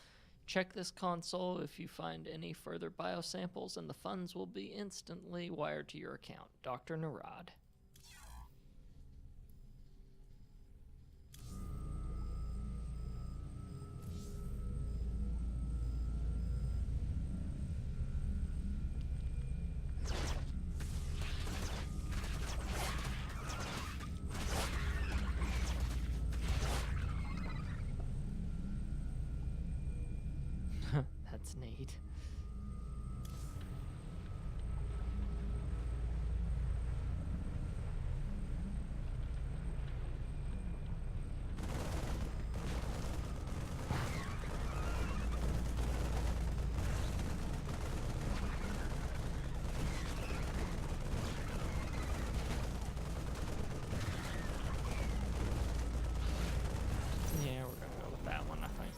Check this console if you find any further biosamples, and the funds will be instantly wired to your account. Dr. Narad. That's neat. Yeah, we're gonna go with that one, I think.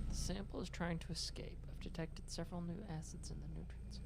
The sample is trying to escape. I've detected several new acids in the nutrients.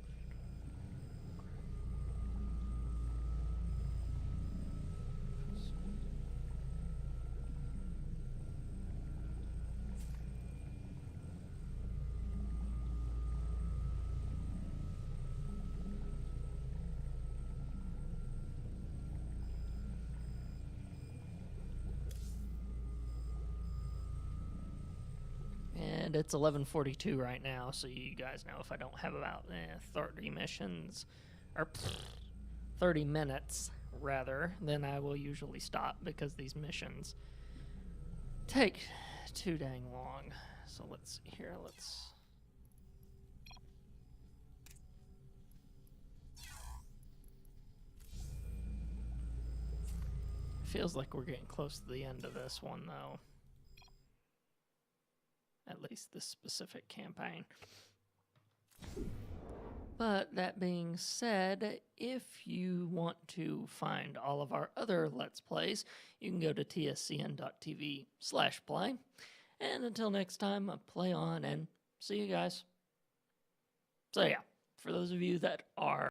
And it's 11:42 right now, so you guys know if I don't have about 30 missions, or 30 minutes, rather, then I will usually stop because these missions take too dang long. So let's see here, let's... Feels like we're getting close to the end of this one, though. At least this specific campaign. But that being said, if you want to find all of our other Let's Plays, you can go to tscn.tv/play. And until next time, play on and see you guys. So yeah, for those of you that are